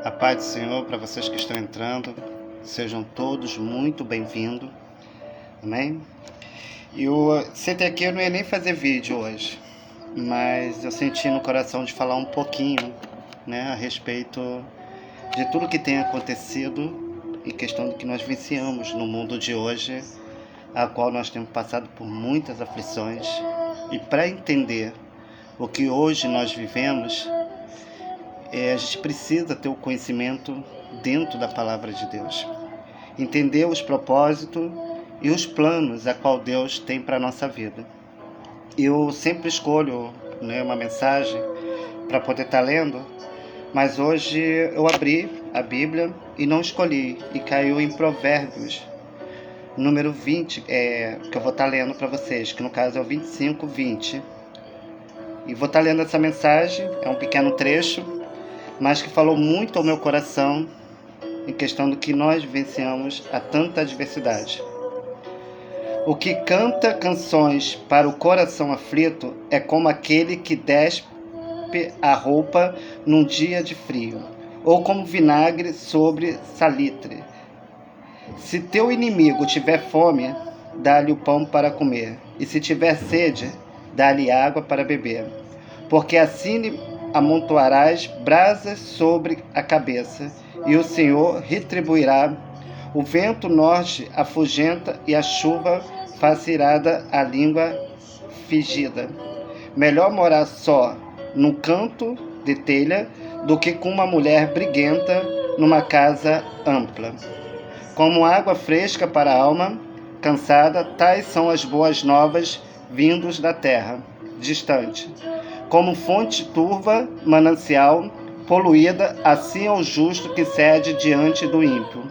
A paz do Senhor para vocês que estão entrando, sejam todos muito bem-vindos, amém? Eu sentei aqui, eu não ia nem fazer vídeo hoje, mas eu senti no coração de falar um pouquinho, a respeito de tudo que tem acontecido em questão do que nós vivenciamos no mundo de hoje, a qual nós temos passado por muitas aflições, e para entender o que hoje nós vivemos, a gente precisa ter o conhecimento dentro da palavra de Deus. Entender os propósitos e os planos a qual Deus tem para a nossa vida. Eu sempre escolho uma mensagem para poder estar lendo, mas hoje eu abri a Bíblia e não escolhi, e caiu em Provérbios, número 20, que eu vou estar lendo para vocês, que no caso é o 25, 20. E vou estar lendo essa mensagem, é um pequeno trecho, mas que falou muito ao meu coração em questão do que nós vivenciamos a tanta adversidade. O que canta canções para o coração aflito é como aquele que despe a roupa num dia de frio, ou como vinagre sobre salitre. Se teu inimigo tiver fome, dá-lhe o pão para comer, e se tiver sede, dá-lhe água para beber, porque assim amontoarás brasas sobre a cabeça, e o Senhor retribuirá. O vento norte afugenta, e a chuva faz irada a língua fingida. Melhor morar só num canto de telha do que com uma mulher briguenta numa casa ampla. Como água fresca para a alma cansada, tais são as boas novas vindos da terra distante. Como fonte turva, manancial, poluída, assim é o justo que cede diante do ímpio.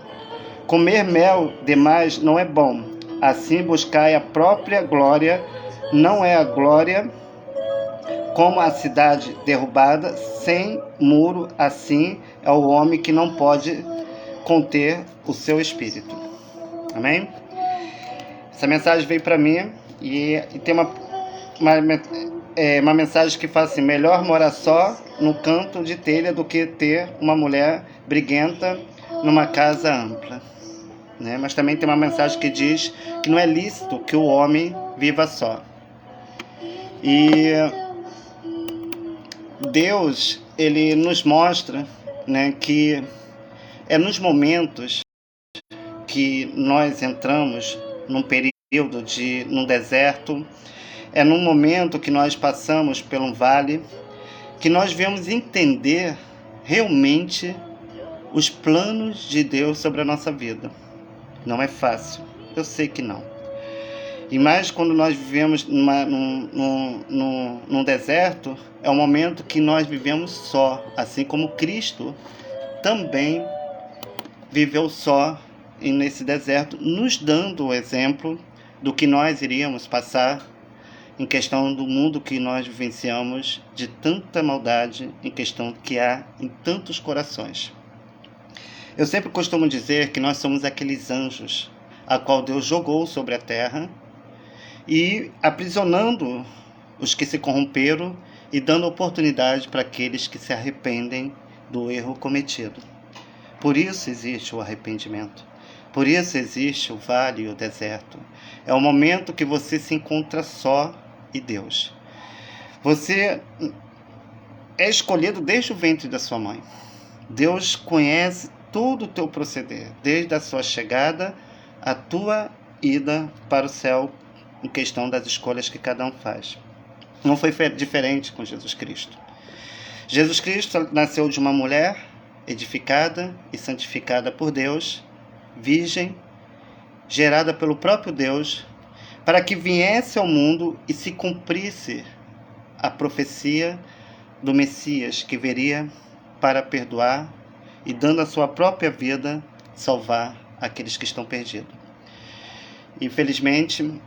Comer mel demais não é bom, assim buscai a própria glória, não é a glória como a cidade derrubada, sem muro, assim é o homem que não pode conter o seu espírito. Amém? Essa mensagem veio para mim e tem uma mensagem que fala assim: melhor morar só no canto de telha do que ter uma mulher briguenta numa casa ampla. Mas também tem uma mensagem que diz que não é lícito que o homem viva só. E Deus, ele nos mostra que é nos momentos que nós entramos num período num deserto, é num momento que nós passamos por um vale, que nós vamos entender realmente os planos de Deus sobre a nossa vida. Não é fácil, eu sei que não. E mais quando nós vivemos num deserto, é um momento que nós vivemos só, assim como Cristo também viveu só nesse deserto, nos dando o exemplo do que nós iríamos passar em questão do mundo que nós vivenciamos, de tanta maldade em questão que há em tantos corações. Eu sempre costumo dizer que nós somos aqueles anjos a qual Deus jogou sobre a terra e aprisionando os que se corromperam e dando oportunidade para aqueles que se arrependem do erro cometido. Por isso existe o arrependimento. Por isso existe o vale e o deserto. É o momento que você se encontra só e Deus. Você é escolhido desde o ventre da sua mãe. Deus conhece todo o teu proceder, desde a sua chegada, a tua ida para o céu, em questão das escolhas que cada um faz. Não foi diferente com Jesus Cristo. Jesus Cristo nasceu de uma mulher edificada e santificada por Deus, virgem, gerada pelo próprio Deus, para que viesse ao mundo e se cumprisse a profecia do Messias, que viria para perdoar e, dando a sua própria vida, salvar aqueles que estão perdidos. Infelizmente,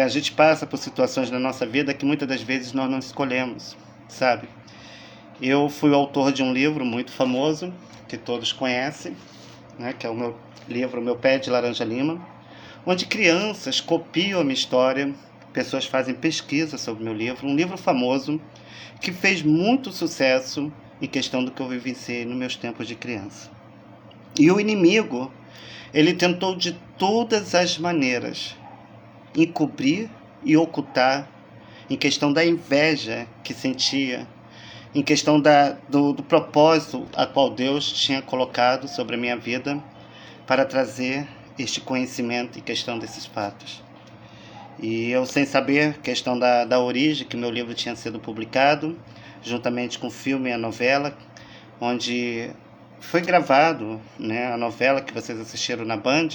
a gente passa por situações na nossa vida que muitas das vezes nós não escolhemos, sabe? Eu fui o autor de um livro muito famoso, que todos conhecem, que é o meu livro Meu Pé de Laranja Lima, onde crianças copiam a minha história, pessoas fazem pesquisa sobre o meu livro, um livro famoso, que fez muito sucesso em questão do que eu vivenciei nos meus tempos de criança. E o inimigo, ele tentou de todas as maneiras encobrir e ocultar, em questão da inveja que sentia, em questão do propósito a qual Deus tinha colocado sobre a minha vida para trazer este conhecimento em questão desses fatos. E eu, sem saber questão da origem que meu livro tinha sido publicado, juntamente com o filme e a novela, onde foi gravado, né, a novela que vocês assistiram na Band,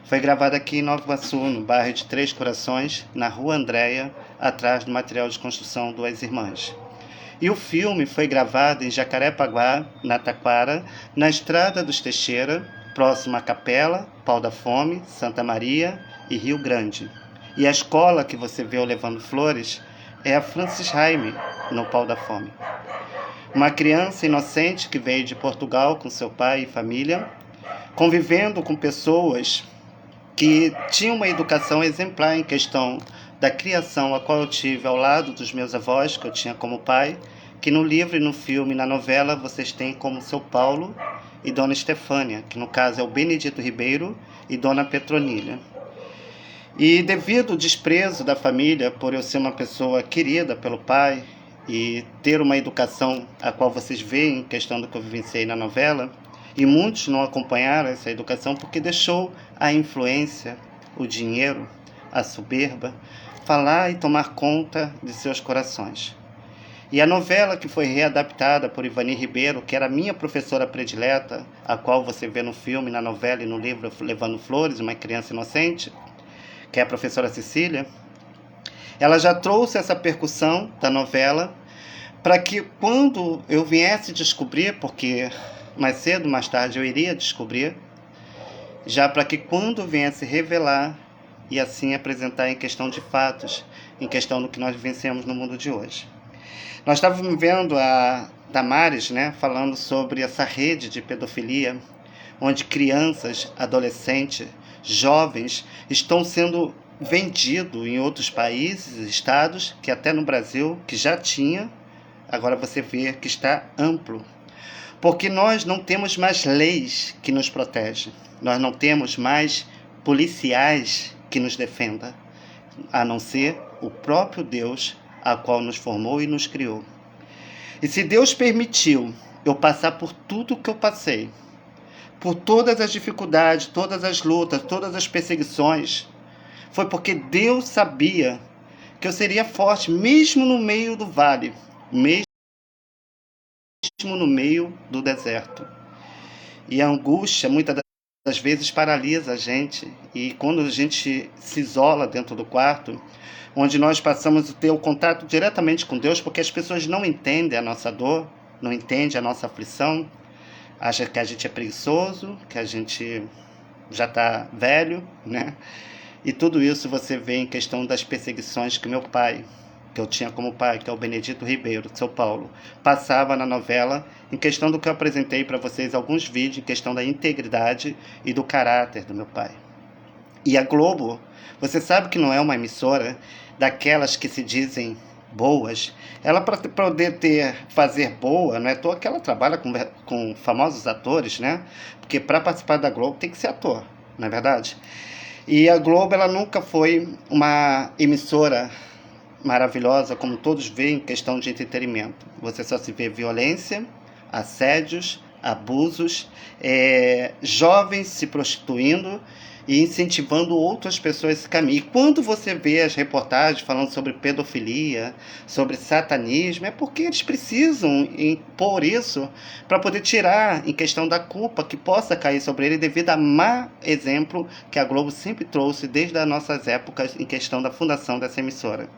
foi gravada aqui em Nova Iguaçu, no bairro de Três Corações, na Rua Andréia, atrás do material de construção Duas Irmãs. E o filme foi gravado em Jacarepaguá, na Taquara, na Estrada dos Teixeira, próximo à Capela, Pau da Fome, Santa Maria e Rio Grande. E a escola que você vê eu levando flores é a Francis Raime, no Pau da Fome. Uma criança inocente que veio de Portugal com seu pai e família, convivendo com pessoas que tinham uma educação exemplar em questão da criação a qual eu tive ao lado dos meus avós, que eu tinha como pai, que no livro e no filme e na novela vocês têm como seu Paulo e Dona Estefânia, que no caso é o Benedito Ribeiro e Dona Petronilha. E devido ao desprezo da família, por eu ser uma pessoa querida pelo pai e ter uma educação a qual vocês veem, questão do que eu vivenciei na novela, e muitos não acompanharam essa educação porque deixou a influência, o dinheiro, a soberba, falar e tomar conta de seus corações. E a novela que foi readaptada por Ivani Ribeiro, que era minha professora predileta, a qual você vê no filme, na novela e no livro Levando Flores, Uma Criança Inocente, que é a professora Cecília, ela já trouxe essa percussão da novela para que quando eu viesse descobrir, porque mais cedo, mais tarde eu iria descobrir, já para que quando viesse revelar e assim apresentar em questão de fatos, em questão do que nós vivenciamos no mundo de hoje. Nós estávamos vendo a Damares, né, falando sobre essa rede de pedofilia, onde crianças, adolescentes, jovens estão sendo vendidos em outros países, estados, que até no Brasil, que já tinha, agora você vê que está amplo. Porque nós não temos mais leis que nos protegem, nós não temos mais policiais que nos defendam, a não ser o próprio Deus, a qual nos formou e nos criou. E se Deus permitiu eu passar por tudo que eu passei, por todas as dificuldades, todas as lutas, todas as perseguições, foi porque Deus sabia que eu seria forte, mesmo no meio do vale, mesmo no meio do deserto. E a angústia, muitas das vezes, paralisa a gente. E quando a gente se isola dentro do quarto, onde nós passamos a ter o contato diretamente com Deus, porque as pessoas não entendem a nossa dor, não entendem a nossa aflição, acha que a gente é preguiçoso, que a gente já está velho, né? E tudo isso você vê em questão das perseguições que meu pai, que eu tinha como pai, que é o Benedito Ribeiro, de São Paulo, passava na novela, em questão do que eu apresentei para vocês alguns vídeos, em questão da integridade e do caráter do meu pai. E a Globo, você sabe que não é uma emissora daquelas que se dizem boas. Ela, para poder fazer boa, não é à toa que ela trabalha com famosos atores, né? Porque para participar da Globo tem que ser ator, não é verdade? E a Globo, ela nunca foi uma emissora maravilhosa, como todos veem, em questão de entretenimento. Você só se vê violência, assédios, abusos, jovens se prostituindo e incentivando outras pessoas a esse caminho. E quando você vê as reportagens falando sobre pedofilia, sobre satanismo, é porque eles precisam impor isso para poder tirar em questão da culpa que possa cair sobre ele devido a má exemplo que a Globo sempre trouxe desde as nossas épocas em questão da fundação dessa emissora.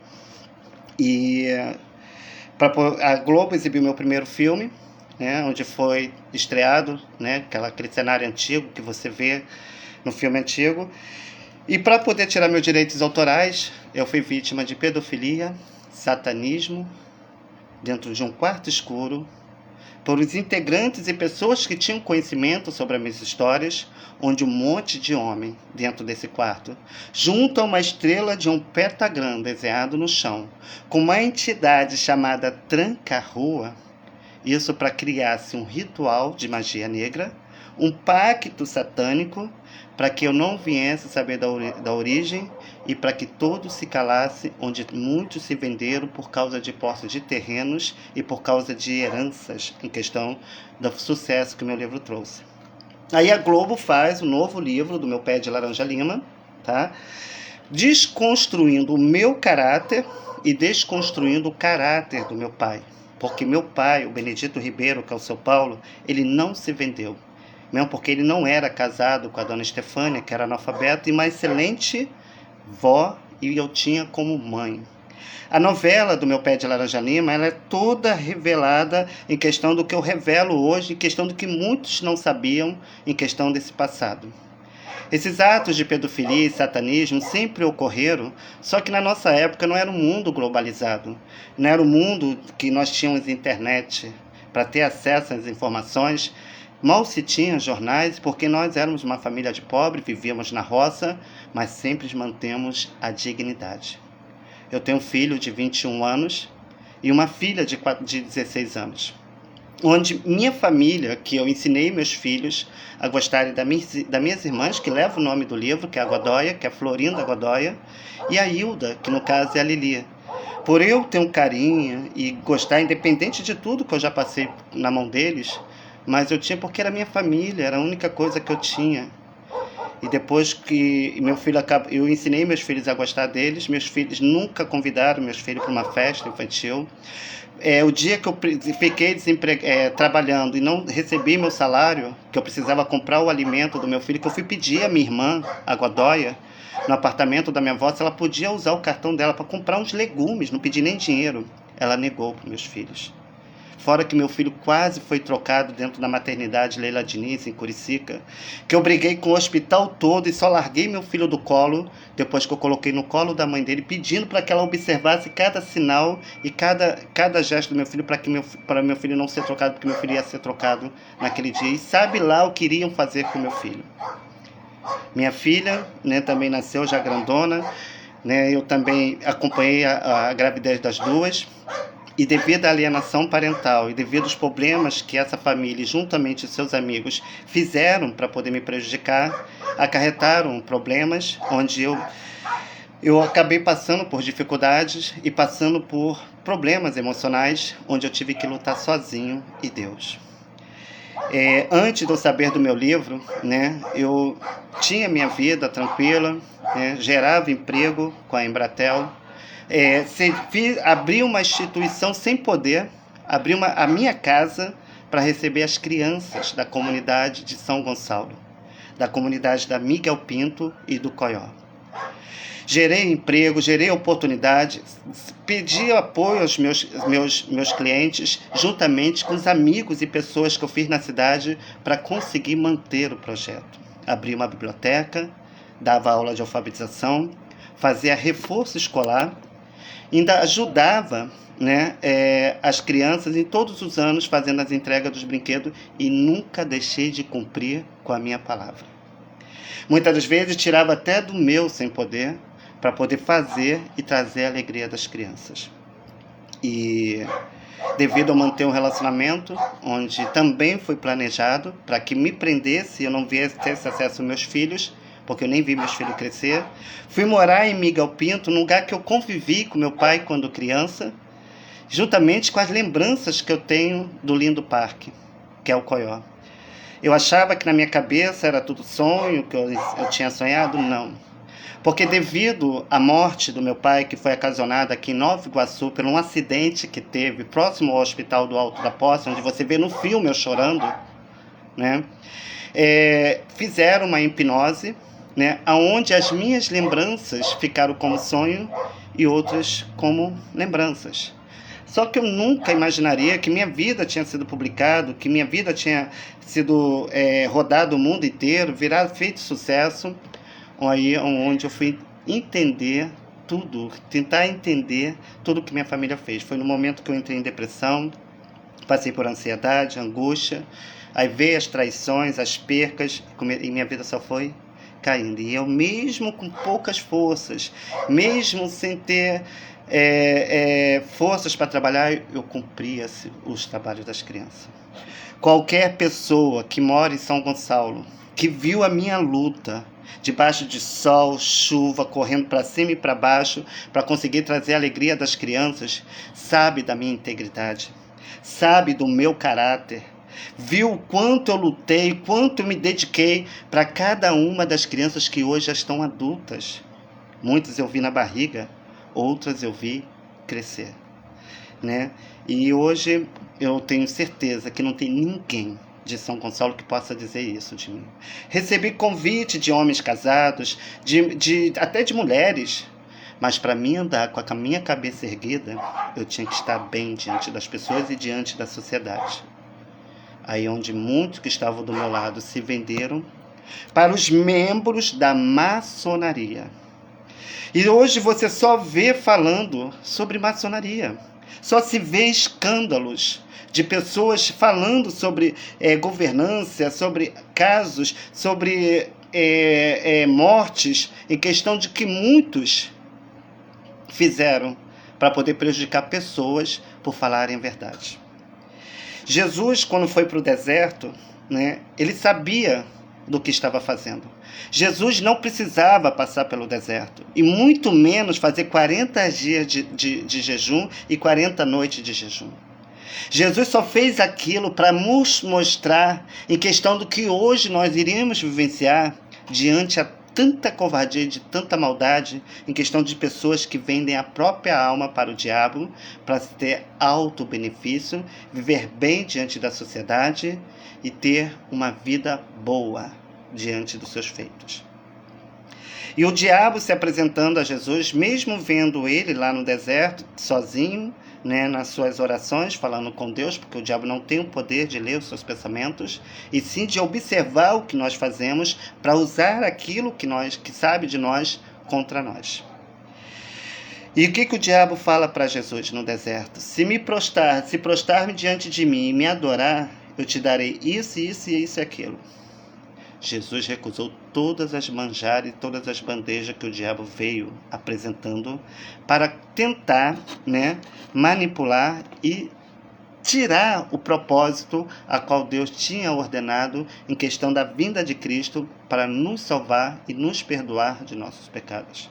E a Globo exibiu meu primeiro filme, né, onde foi estreado, né, aquele cenário antigo que você vê no filme antigo. E para poder tirar meus direitos autorais, eu fui vítima de pedofilia, satanismo, dentro de um quarto escuro, por os integrantes e pessoas que tinham conhecimento sobre as minhas histórias, onde um monte de homem dentro desse quarto, junto a uma estrela de um pentagrama desenhado no chão, com uma entidade chamada Tranca-Rua, Isso para criar-se um ritual de magia negra, um pacto satânico, para que eu não viesse saber da origem e para que todos se calassem, onde muitos se venderam por causa de posse de terrenos e por causa de heranças, em questão do sucesso que o meu livro trouxe. Aí a Globo faz um novo livro do meu Pé de Laranja Lima, tá? Desconstruindo o meu caráter e desconstruindo o caráter do meu pai. Porque meu pai, o Benedito Ribeiro, que é o seu Paulo, ele não se vendeu. Mesmo porque ele não era casado com a dona Estefânia, que era analfabeta, e uma excelente vó, e eu tinha como mãe. A novela do meu Pé de Laranja Lima, ela é toda revelada em questão do que eu revelo hoje, em questão do que muitos não sabiam, em questão desse passado. Esses atos de pedofilia e satanismo sempre ocorreram, só que na nossa época não era um mundo globalizado, não era um mundo que nós tínhamos internet para ter acesso às informações. Mal se tinha jornais, porque nós éramos uma família de pobre, vivíamos na roça, mas sempre mantemos a dignidade. Eu tenho um filho de 21 anos e uma filha de 16 anos. Onde minha família, que eu ensinei meus filhos a gostarem das minhas irmãs, que levam o nome do livro, que é a Godoia, que é a Florinda Godoia, e a Hilda, que no caso é a Lili. Por eu ter um carinho e gostar, independente de tudo que eu já passei na mão deles, mas eu tinha porque era minha família, era a única coisa que eu tinha. E depois que meu filho eu ensinei meus filhos a gostar deles, meus filhos nunca convidaram meus filhos para uma festa infantil. O dia que eu fiquei trabalhando e não recebi meu salário, que eu precisava comprar o alimento do meu filho, que eu fui pedir à minha irmã, a Godoia, no apartamento da minha avó, se ela podia usar o cartão dela para comprar uns legumes, não pedi nem dinheiro. Ela negou para meus filhos. Fora que meu filho quase foi trocado dentro da maternidade Leila Diniz, em Curicica, que eu briguei com o hospital todo e só larguei meu filho do colo, depois que eu coloquei no colo da mãe dele, pedindo para que ela observasse cada sinal e cada gesto do meu filho, para meu filho não ser trocado, porque meu filho ia ser trocado naquele dia. E sabe lá o que iriam fazer com meu filho. Minha filha, né, também nasceu já grandona, né, eu também acompanhei a gravidez das duas. E devido à alienação parental e devido aos problemas que essa família, juntamente com seus amigos, fizeram para poder me prejudicar, acarretaram problemas onde eu acabei passando por dificuldades e passando por problemas emocionais, onde eu tive que lutar sozinho e Deus. Antes de eu saber do meu livro, né, eu tinha minha vida tranquila, né, gerava emprego com a Embratel, abri uma instituição sem poder, abri a minha casa para receber as crianças da comunidade de São Gonçalo, da comunidade da Miguel Pinto e do Coió. Gerei emprego, gerei oportunidade, pedi apoio aos meus clientes, juntamente com os amigos e pessoas que eu fiz na cidade para conseguir manter o projeto. Abri uma biblioteca, dava aula de alfabetização, fazia reforço escolar, ainda ajudava, né, as crianças em todos os anos fazendo as entregas dos brinquedos e nunca deixei de cumprir com a minha palavra. Muitas das vezes tirava até do meu sem poder para poder fazer e trazer a alegria das crianças. E devido a manter um relacionamento onde também foi planejado para que me prendesse e eu não viesse ter esse acesso aos meus filhos, porque eu nem vi meus filhos crescer. Fui morar em Miguel Pinto, num lugar que eu convivi com meu pai quando criança, juntamente com as lembranças que eu tenho do lindo parque, que é o Coió. Eu achava que na minha cabeça era tudo sonho, que eu tinha sonhado, não. Porque devido à morte do meu pai, que foi ocasionada aqui em Nova Iguaçu, por um acidente que teve próximo ao Hospital do Alto da Posse, onde você vê no filme eu chorando, né? Fizeram uma hipnose, né, onde as minhas lembranças ficaram como sonho e outras como lembranças. Só que eu nunca imaginaria que minha vida tinha sido publicada, que minha vida tinha sido rodado o mundo inteiro, feito sucesso, aí onde eu fui entender tudo, tentar entender tudo que minha família fez. Foi no momento que eu entrei em depressão, passei por ansiedade, angústia, aí veio as traições, as percas, e minha vida só foi caindo. E eu mesmo com poucas forças, mesmo sem ter forças para trabalhar, eu cumpria os trabalhos das crianças. Qualquer pessoa que mora em São Gonçalo, que viu a minha luta, debaixo de sol, chuva, correndo para cima e para baixo, para conseguir trazer a alegria das crianças, sabe da minha integridade, sabe do meu caráter, viu o quanto eu lutei, quanto eu me dediquei para cada uma das crianças que hoje já estão adultas. Muitas eu vi na barriga, outras eu vi crescer, né? E hoje eu tenho certeza que não tem ninguém de São Gonçalo que possa dizer isso de mim. Recebi convite de homens casados, até de mulheres, mas para mim andar com a minha cabeça erguida, eu tinha que estar bem diante das pessoas e diante da sociedade. Aí onde muitos que estavam do meu lado se venderam para os membros da maçonaria. E hoje você só vê falando sobre maçonaria. Só se vê escândalos de pessoas falando sobre governança, sobre casos, sobre mortes, em questão de que muitos fizeram para poder prejudicar pessoas por falarem a verdade. Jesus, quando foi para o deserto, né, ele sabia do que estava fazendo. Jesus não precisava passar pelo deserto, e muito menos fazer 40 dias de jejum e 40 noites de jejum. Jesus só fez aquilo para nos mostrar, em questão do que hoje nós iríamos vivenciar diante a tanta covardia, de tanta maldade, em questão de pessoas que vendem a própria alma para o diabo, para ter alto benefício, viver bem diante da sociedade e ter uma vida boa diante dos seus feitos. E o diabo se apresentando a Jesus, mesmo vendo ele lá no deserto, sozinho, né, nas suas orações, falando com Deus, porque o diabo não tem o poder de ler os seus pensamentos, e sim de observar o que nós fazemos para usar aquilo que sabe de nós contra nós. E o que o diabo fala para Jesus no deserto? Se prostrar-me diante de mim e me adorar, eu te darei isso, isso e isso e aquilo. Jesus recusou todas as manjares e todas as bandejas que o diabo veio apresentando para tentar, né, manipular e tirar o propósito a qual Deus tinha ordenado em questão da vinda de Cristo para nos salvar e nos perdoar de nossos pecados.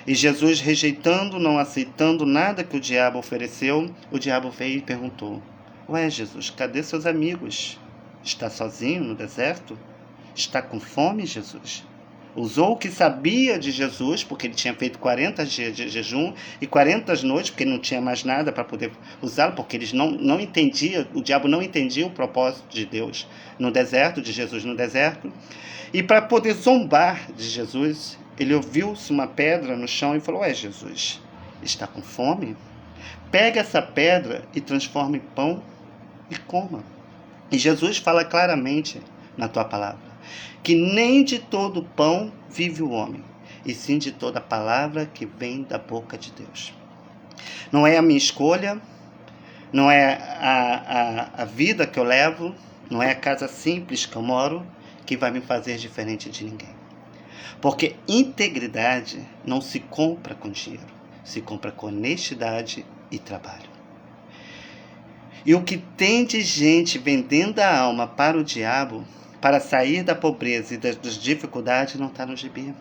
E Jesus, rejeitando, não aceitando nada que o diabo ofereceu, o diabo veio e perguntou: Ué, Jesus, cadê seus amigos? Está sozinho no deserto? Está com fome, Jesus? Usou o que sabia de Jesus, porque ele tinha feito 40 dias de jejum e 40 noites, porque não tinha mais nada para poder usá-lo, porque eles não entendiam, o diabo não entendia o propósito de Deus no deserto, de Jesus no deserto. E para poder zombar de Jesus, ele ouviu-se uma pedra no chão e falou: Ué, Jesus, está com fome? Pega essa pedra e transforma em pão e coma. E Jesus fala claramente na tua palavra que nem de todo pão vive o homem, e sim de toda palavra que vem da boca de Deus. Não é a minha escolha, não é a vida que eu levo, não é a casa simples que eu moro que vai me fazer diferente de ninguém. Porque integridade não se compra com dinheiro, se compra com honestidade e trabalho. E o que tem de gente vendendo a alma para o diabo, para sair da pobreza e das dificuldades, não está no gibi.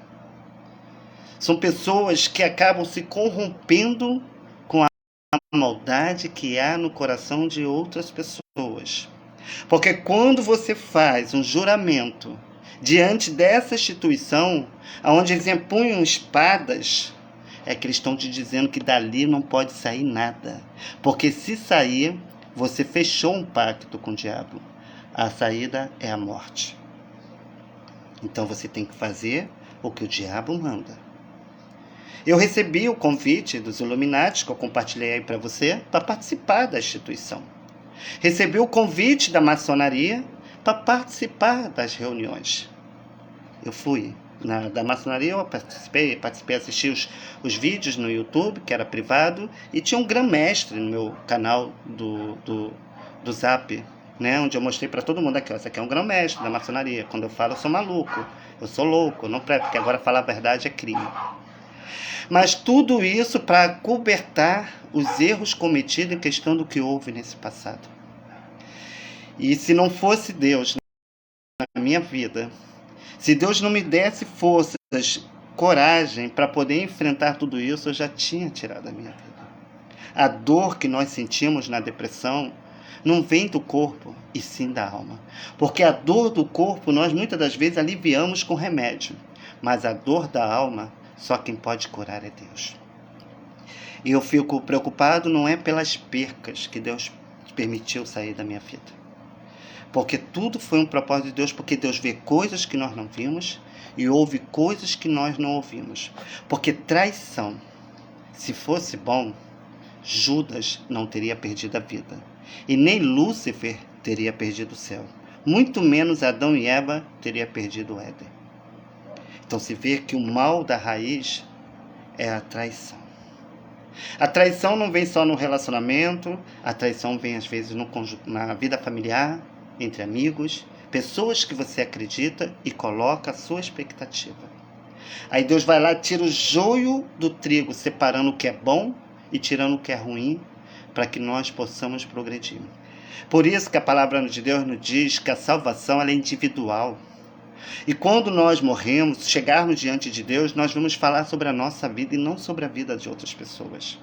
São pessoas que acabam se corrompendo com a maldade que há no coração de outras pessoas. Porque quando você faz um juramento diante dessa instituição, onde eles empunham espadas, é que eles estão te dizendo que dali não pode sair nada. Porque se sair, você fechou um pacto com o diabo. A saída é a morte. Então você tem que fazer o que o diabo manda. Eu recebi o convite dos Illuminati, que eu compartilhei aí para você, para participar da instituição. Recebi o convite da maçonaria para participar das reuniões. Eu fui. Da maçonaria eu participei, assisti os vídeos no YouTube, que era privado, e tinha um grão-mestre no meu canal do Zap, né, onde eu mostrei para todo mundo aqui, ó, esse aqui é um grão-mestre da maçonaria. Quando eu falo, eu sou maluco, eu sou louco, não prego, porque agora falar a verdade é crime. Mas tudo isso para cobertar os erros cometidos em questão do que houve nesse passado. E se não fosse Deus na minha vida, se Deus não me desse forças, coragem para poder enfrentar tudo isso, eu já tinha tirado a minha vida. A dor que nós sentimos na depressão não vem do corpo, e sim da alma. Porque a dor do corpo nós muitas das vezes aliviamos com remédio, mas a dor da alma, só quem pode curar é Deus. E eu fico preocupado não é pelas percas que Deus permitiu sair da minha vida. Porque tudo foi um propósito de Deus, porque Deus vê coisas que nós não vimos e ouve coisas que nós não ouvimos. Porque traição, se fosse bom, Judas não teria perdido a vida. E nem Lúcifer teria perdido o céu. Muito menos Adão e Eva teria perdido o Éden. Então se vê que o mal da raiz é a traição. A traição não vem só no relacionamento, a traição vem às vezes na vida familiar, entre amigos, pessoas que você acredita e coloca a sua expectativa. Aí Deus vai lá e tira o joio do trigo, separando o que é bom e tirando o que é ruim, para que nós possamos progredir. Por isso que a palavra de Deus nos diz que a salvação ela é individual. E quando nós morremos, chegarmos diante de Deus, nós vamos falar sobre a nossa vida e não sobre a vida de outras pessoas.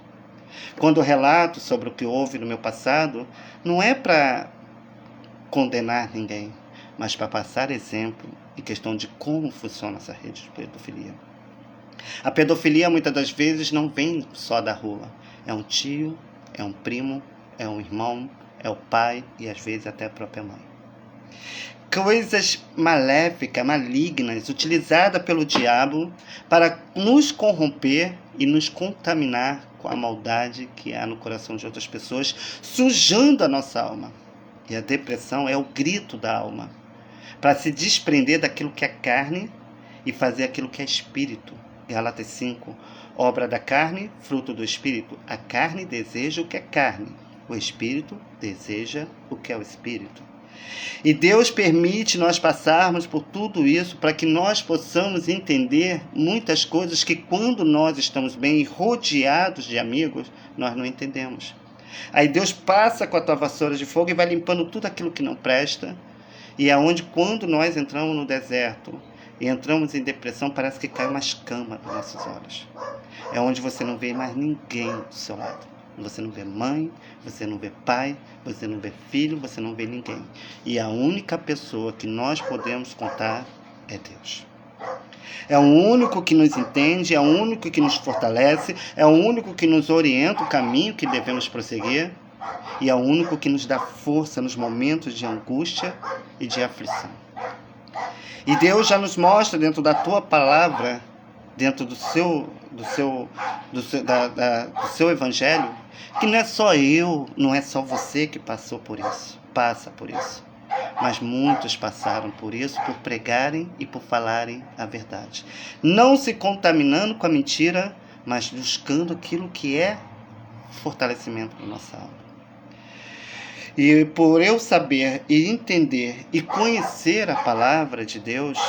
Quando eu relato sobre o que houve no meu passado, não é para condenar ninguém, mas para passar exemplo em questão de como funciona essa rede de pedofilia. A pedofilia muitas das vezes não vem só da rua. É um tio, é um primo, é um irmão, é o pai e às vezes até a própria mãe. Coisas maléficas, malignas, utilizadas pelo diabo para nos corromper e nos contaminar com a maldade que há no coração de outras pessoas, sujando a nossa alma. E a depressão é o grito da alma, para se desprender daquilo que é carne e fazer aquilo que é espírito. Gálatas 5, obra da carne, fruto do espírito. A carne deseja o que é carne, o espírito deseja o que é o espírito. E Deus permite nós passarmos por tudo isso para que nós possamos entender muitas coisas que quando nós estamos bem rodeados de amigos, nós não entendemos. Aí Deus passa com a tua vassoura de fogo e vai limpando tudo aquilo que não presta. E é onde, quando nós entramos no deserto e entramos em depressão, parece que cai uma escama dos nossos olhos. É onde você não vê mais ninguém do seu lado. Você não vê mãe, você não vê pai, você não vê filho, você não vê ninguém. E a única pessoa que nós podemos contar é Deus. É o único que nos entende, é o único que nos fortalece, é o único que nos orienta o caminho que devemos prosseguir e é o único que nos dá força nos momentos de angústia e de aflição. E Deus já nos mostra dentro da tua palavra, dentro do seu evangelho, que não é só eu, não é só você que passou por isso, passa por isso. Mas muitos passaram por isso, por pregarem e por falarem a verdade. Não se contaminando com a mentira, mas buscando aquilo que é fortalecimento da nossa alma. E por eu saber e entender e conhecer a palavra de Deus,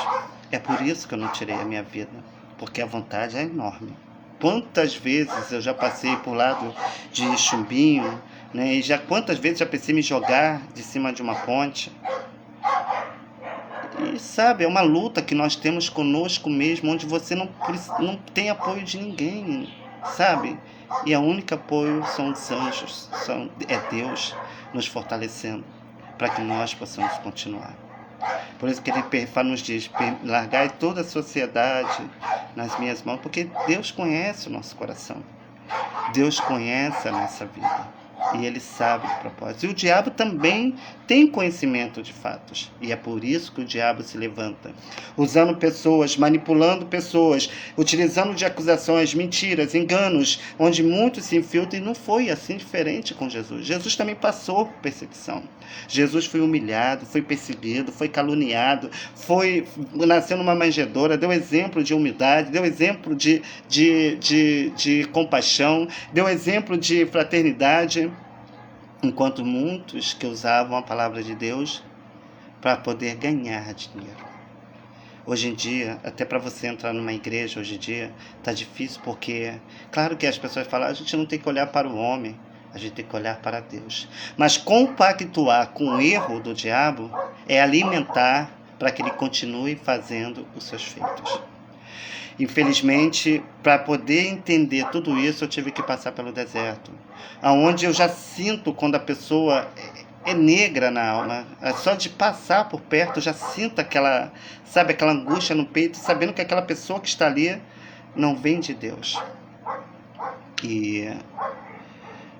é por isso que eu não tirei a minha vida, porque a vontade é enorme. Quantas vezes eu já passei por lado de chumbinho, né? E quantas vezes já pensei em me jogar de cima de uma ponte. E sabe, é uma luta que nós temos conosco mesmo, onde você não tem apoio de ninguém, sabe? E a única apoio são os anjos, é Deus nos fortalecendo para que nós possamos continuar. Por isso que ele nos diz, largai toda a sociedade nas minhas mãos, porque Deus conhece o nosso coração. Deus conhece a nossa vida. E Ele sabe o propósito. E o diabo também tem conhecimento de fatos. E é por isso que o diabo se levanta. Usando pessoas, manipulando pessoas, utilizando de acusações, mentiras, enganos, onde muitos se infiltram. E não foi assim diferente com Jesus. Jesus também passou por perseguição. Jesus foi humilhado, foi perseguido, foi caluniado, nasceu numa manjedoura, deu exemplo de humildade, deu exemplo de compaixão, deu exemplo de fraternidade, enquanto muitos que usavam a palavra de Deus para poder ganhar dinheiro. Hoje em dia, até para você entrar numa igreja hoje em dia, tá difícil porque, claro que as pessoas falam, a gente não tem que olhar para o homem, a gente tem que olhar para Deus. Mas compactuar com o erro do diabo é alimentar para que ele continue fazendo os seus feitos. Infelizmente, para poder entender tudo isso, eu tive que passar pelo deserto, aonde eu já sinto quando a pessoa é negra na alma. Só de passar por perto, eu já sinto aquela, sabe, aquela angústia no peito, sabendo que aquela pessoa que está ali não vem de Deus. E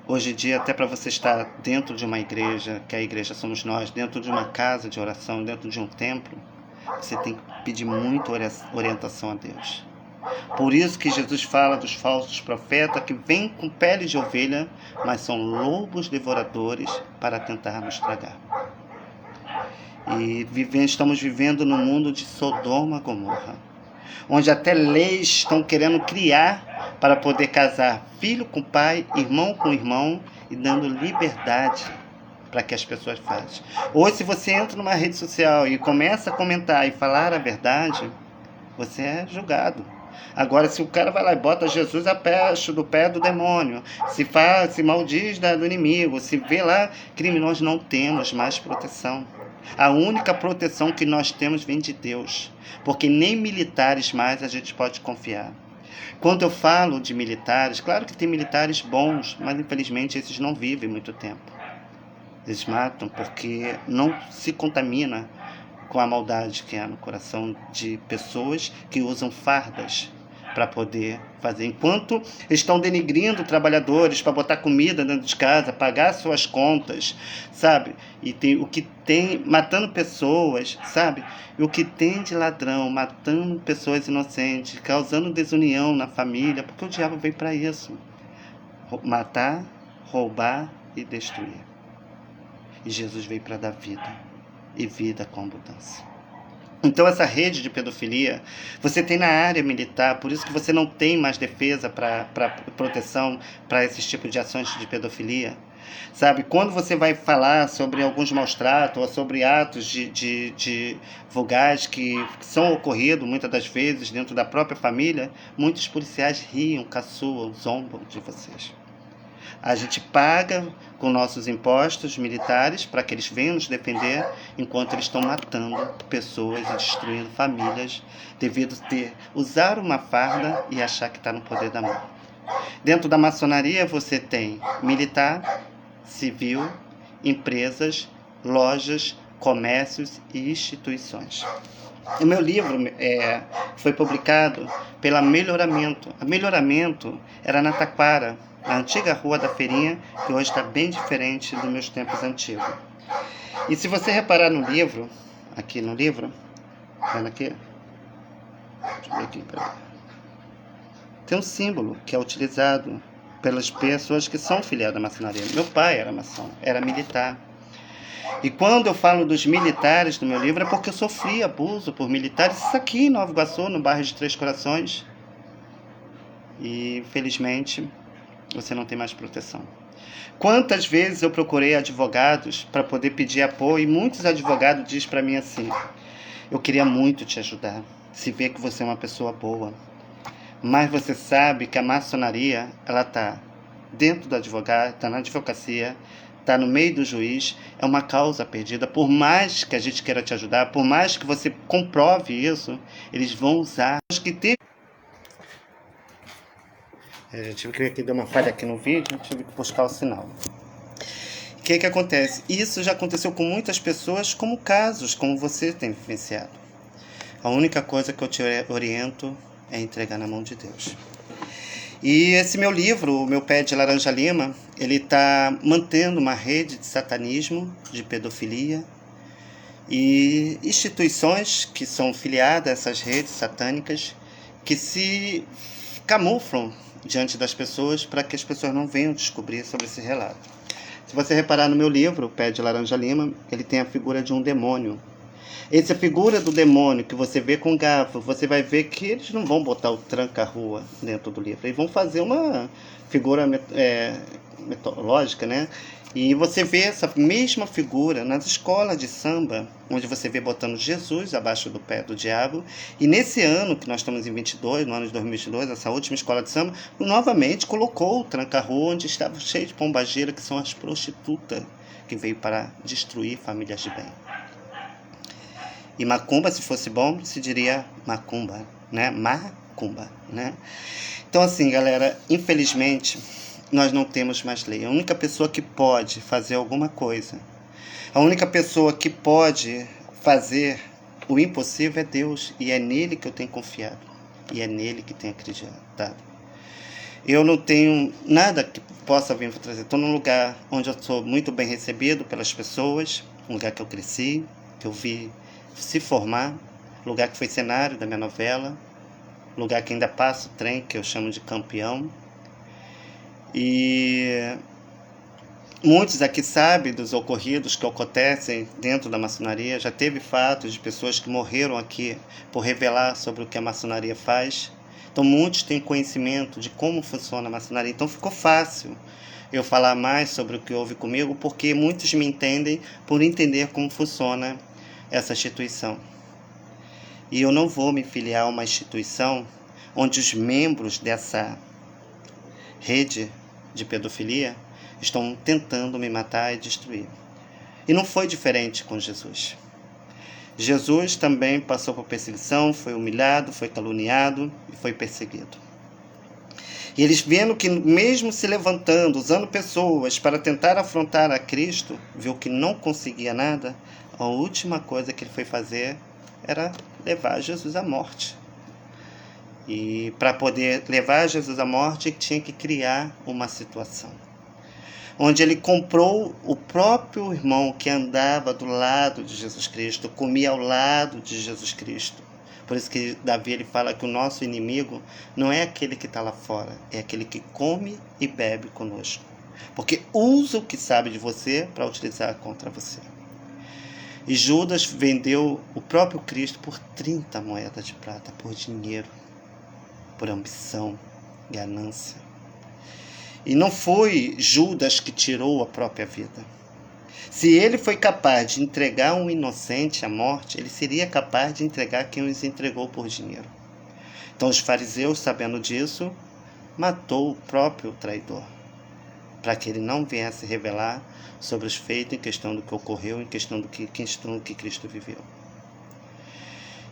hoje em dia, até para você estar dentro de uma igreja, que a igreja somos nós, dentro de uma casa de oração, dentro de um templo, você tem que pedir muita orientação a Deus. Por isso que Jesus fala dos falsos profetas que vêm com pele de ovelha, mas são lobos devoradores para tentar nos tragar. E estamos vivendo no mundo de Sodoma e Gomorra, onde até leis estão querendo criar para poder casar filho com pai, irmão com irmão, e dando liberdade para que as pessoas façam. Hoje, se você entra numa rede social e começa a comentar e falar a verdade, você é julgado. Agora, se o cara vai lá e bota Jesus abaixo do pé do demônio, se maldiz do inimigo, se vê lá crime, nós não temos mais proteção. A única proteção que nós temos vem de Deus, porque nem militares mais a gente pode confiar. Quando eu falo de militares, claro que tem militares bons, mas infelizmente esses não vivem muito tempo. Eles matam porque não se contamina com a maldade que há no coração de pessoas que usam fardas para poder fazer. Enquanto estão denigrindo trabalhadores para botar comida dentro de casa, pagar suas contas, sabe? E tem o que tem, matando pessoas, sabe? E o que tem de ladrão, matando pessoas inocentes, causando desunião na família, porque o diabo veio para isso. Matar, roubar e destruir. E Jesus veio para dar vida. E vida com abundância. Então essa rede de pedofilia, você tem na área militar, por isso que você não tem mais defesa para proteção para esses tipos de ações de pedofilia. Sabe, quando você vai falar sobre alguns maus tratos ou sobre atos de vulgares que são ocorridos muitas das vezes dentro da própria família, muitos policiais riam, caçoam, zombam de vocês. A gente paga com nossos impostos militares para que eles venham nos defender, enquanto eles estão matando pessoas e destruindo famílias devido a usar uma farda e achar que está no poder da mão. Dentro da maçonaria você tem militar, civil, empresas, lojas, comércios e instituições. O meu livro foi publicado pela Melhoramento. A Melhoramento era na Taquara, na antiga rua da Feirinha, que hoje está bem diferente dos meus tempos antigos. E se você reparar no livro, aqui no livro, vendo aqui, deixa eu ver aqui, tem um símbolo que é utilizado pelas pessoas que são filiadas à maçonaria. Meu pai era maçom, era militar. E quando eu falo dos militares no meu livro, é porque eu sofri abuso por militares, isso aqui em Nova Iguaçu, no bairro de Três Corações. E, infelizmente, você não tem mais proteção. Quantas vezes eu procurei advogados para poder pedir apoio, e muitos advogados dizem para mim assim, eu queria muito te ajudar, se vê que você é uma pessoa boa, mas você sabe que a maçonaria, ela está dentro do advogado, está na advocacia, está no meio do juiz, é uma causa perdida. Por mais que a gente queira te ajudar, por mais que você comprove isso, eles vão usar os que teve. Tive que ver que deu uma falha aqui no vídeo, tive que buscar o sinal. O que acontece? Isso já aconteceu com muitas pessoas, como casos, como você tem vivenciado. A única coisa que eu te oriento é entregar na mão de Deus. E esse meu livro, o meu Pé de Laranja Lima, ele está mantendo uma rede de satanismo, de pedofilia, e instituições que são filiadas a essas redes satânicas, que se camuflam diante das pessoas para que as pessoas não venham descobrir sobre esse relato. Se você reparar no meu livro, o Pé de Laranja Lima, ele tem a figura de um demônio. Essa figura do demônio que você vê com garfo, você vai ver que eles não vão botar o tranca-rua dentro do livro. Eles vão fazer uma figura mitológica, né? E você vê essa mesma figura nas escolas de samba, onde você vê botando Jesus abaixo do pé do diabo. E nesse ano, que nós estamos em 22, no ano de 2022, essa última escola de samba, novamente colocou o tranca-rua, onde estava cheio de pombagira, que são as prostitutas, que veio para destruir famílias de bem. E macumba, se fosse bom, se diria macumba, né? Macumba, né? Então, assim, galera, infelizmente, nós não temos mais lei. A única pessoa que pode fazer alguma coisa, a única pessoa que pode fazer o impossível é Deus. E é nele que eu tenho confiado. E é nele que tenho acreditado. Eu não tenho nada que possa vir para trazer. Estou num lugar onde eu sou muito bem recebido pelas pessoas, um lugar que eu cresci, que eu vi se formar, lugar que foi cenário da minha novela, lugar que ainda passa o trem, que eu chamo de campeão. E muitos aqui sabem dos ocorridos que acontecem dentro da maçonaria. Já teve fatos de pessoas que morreram aqui por revelar sobre o que a maçonaria faz. Então muitos têm conhecimento de como funciona a maçonaria. Então ficou fácil eu falar mais sobre o que houve comigo, porque muitos me entendem por entender como funciona essa instituição. E eu não vou me filiar a uma instituição onde os membros dessa rede de pedofilia estão tentando me matar e destruir. E não foi diferente com Jesus. Jesus também passou por perseguição, foi humilhado, foi caluniado e foi perseguido. E eles vendo que mesmo se levantando, usando pessoas para tentar afrontar a Cristo, viu que não conseguia nada, a última coisa que ele foi fazer era levar Jesus à morte. E para poder levar Jesus à morte, ele tinha que criar uma situação onde ele comprou o próprio irmão que andava do lado de Jesus Cristo, comia ao lado de Jesus Cristo. Por isso que Davi ele fala que o nosso inimigo não é aquele que está lá fora, é aquele que come e bebe conosco. Porque usa o que sabe de você para utilizar contra você. E Judas vendeu o próprio Cristo por 30 moedas de prata, por dinheiro, por ambição, ganância. E não foi Judas que tirou a própria vida. Se ele foi capaz de entregar um inocente à morte, ele seria capaz de entregar quem os entregou por dinheiro. Então os fariseus, sabendo disso, matou o próprio traidor, para que ele não viesse revelar sobre os feitos em questão do que ocorreu, em questão do que Cristo viveu.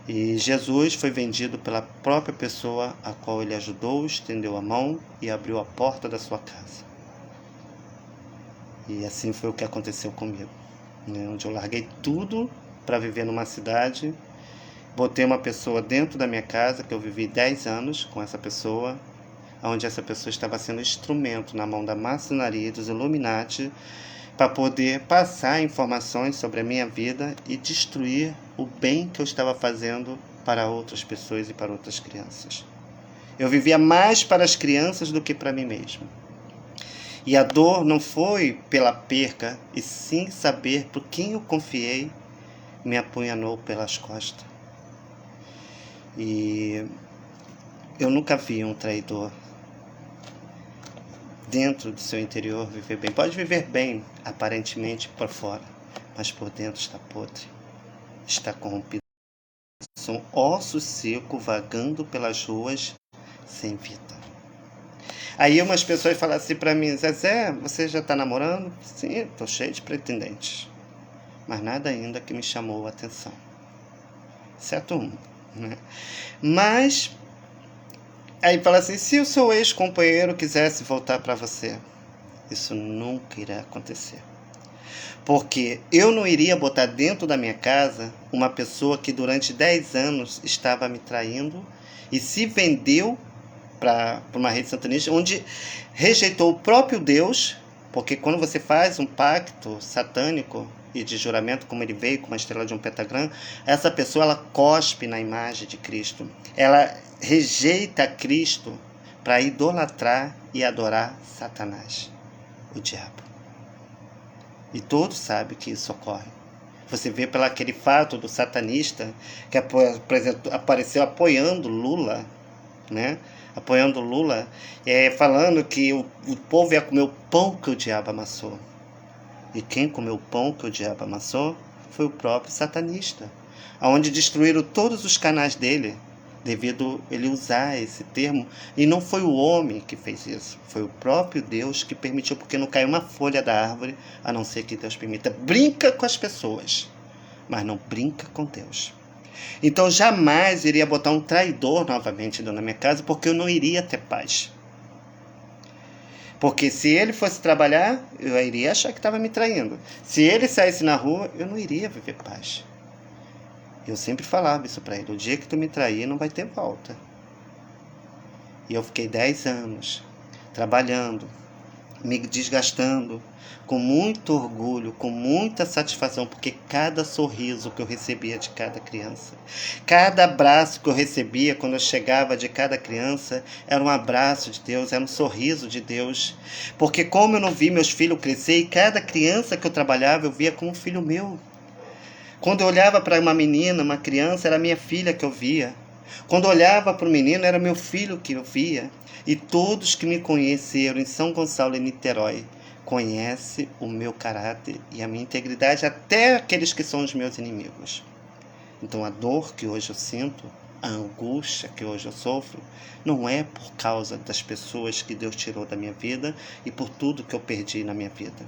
E Jesus foi vendido pela própria pessoa a qual ele ajudou, estendeu a mão e abriu a porta da sua casa. E assim foi o que aconteceu comigo, né? Onde eu larguei tudo para viver numa cidade, botei uma pessoa dentro da minha casa, que eu vivi 10 anos com essa pessoa, onde essa pessoa estava sendo instrumento na mão da maçonaria e dos Illuminati, para poder passar informações sobre a minha vida e destruir o bem que eu estava fazendo para outras pessoas e para outras crianças. Eu vivia mais para as crianças do que para mim mesmo. E a dor não foi pela perca, e sim saber por quem eu confiei me apunhalou pelas costas. E eu nunca vi um traidor dentro do seu interior viver bem. Pode viver bem, aparentemente, por fora, mas por dentro está podre, está corrompido. São ossos secos vagando pelas ruas sem vida. Aí umas pessoas falam assim para mim: Zezé, você já está namorando? Sim, estou cheio de pretendentes, mas nada ainda que me chamou a atenção. Certo um, né? Mas aí fala assim: se o seu ex-companheiro quisesse voltar para você, isso nunca irá acontecer. Porque eu não iria botar dentro da minha casa uma pessoa que durante 10 anos estava me traindo e se vendeu para uma rede satanista, onde rejeitou o próprio Deus, porque quando você faz um pacto satânico e de juramento, como ele veio com uma estrela de um pentagrama, essa pessoa ela cospe na imagem de Cristo. Ela rejeita Cristo para idolatrar e adorar Satanás, o diabo. E todos sabem que isso ocorre. Você vê pelo aquele fato do satanista que, por exemplo, apareceu apoiando Lula, né? Apoiando Lula, falando que o povo ia comer o pão que o diabo amassou. E quem comeu o pão que o diabo amassou foi o próprio satanista, aonde destruíram todos os canais dele, devido ele usar esse termo. E não foi o homem que fez isso, foi o próprio Deus que permitiu, porque não caiu uma folha da árvore, a não ser que Deus permita. Brinca com as pessoas, mas não brinca com Deus. Então jamais iria botar um traidor novamente dentro da minha casa, porque eu não iria ter paz. Porque se ele fosse trabalhar, eu iria achar que estava me traindo. Se ele saísse na rua, eu não iria viver paz. Eu sempre falava isso para ele: o dia que tu me trair, não vai ter volta. E eu fiquei 10 anos trabalhando, me desgastando, com muito orgulho, com muita satisfação, porque cada sorriso que eu recebia de cada criança, cada abraço que eu recebia quando eu chegava de cada criança, era um abraço de Deus, era um sorriso de Deus. Porque como eu não vi meus filhos crescer, e cada criança que eu trabalhava, eu via como um filho meu. Quando eu olhava para uma menina, uma criança, era minha filha que eu via. Quando eu olhava para o menino, era meu filho que eu via. E todos que me conheceram em São Gonçalo e Niterói conhecem o meu caráter e a minha integridade, até aqueles que são os meus inimigos. Então a dor que hoje eu sinto, a angústia que hoje eu sofro, não é por causa das pessoas que Deus tirou da minha vida e por tudo que eu perdi na minha vida.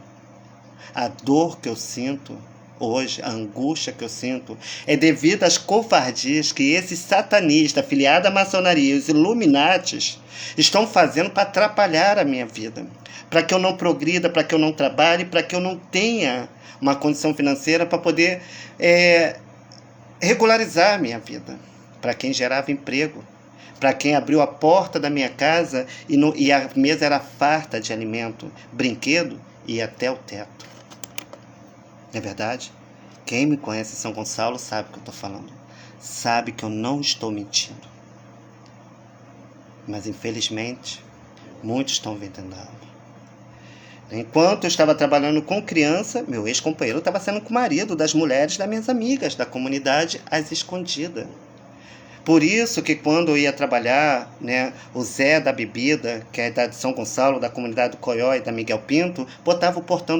A dor que eu sinto hoje, a angústia que eu sinto, é devido às covardias que esses satanistas, afiliados à maçonaria, os Illuminatis, estão fazendo para atrapalhar a minha vida. Para que eu não progrida, para que eu não trabalhe, para que eu não tenha uma condição financeira para poder regularizar a minha vida. Para quem gerava emprego, para quem abriu a porta da minha casa e a mesa era farta de alimento, brinquedo e até o teto. Não é verdade? Quem me conhece em São Gonçalo sabe o que eu estou falando. Sabe que eu não estou mentindo. Mas infelizmente, muitos estão vendendo a alma. Enquanto eu estava trabalhando com criança, meu ex-companheiro estava sendo com o marido das mulheres das minhas amigas da comunidade, às escondidas. Por isso que quando eu ia trabalhar, o Zé da bebida, que é de São Gonçalo, da comunidade do Coió e da Miguel Pinto, botava o portão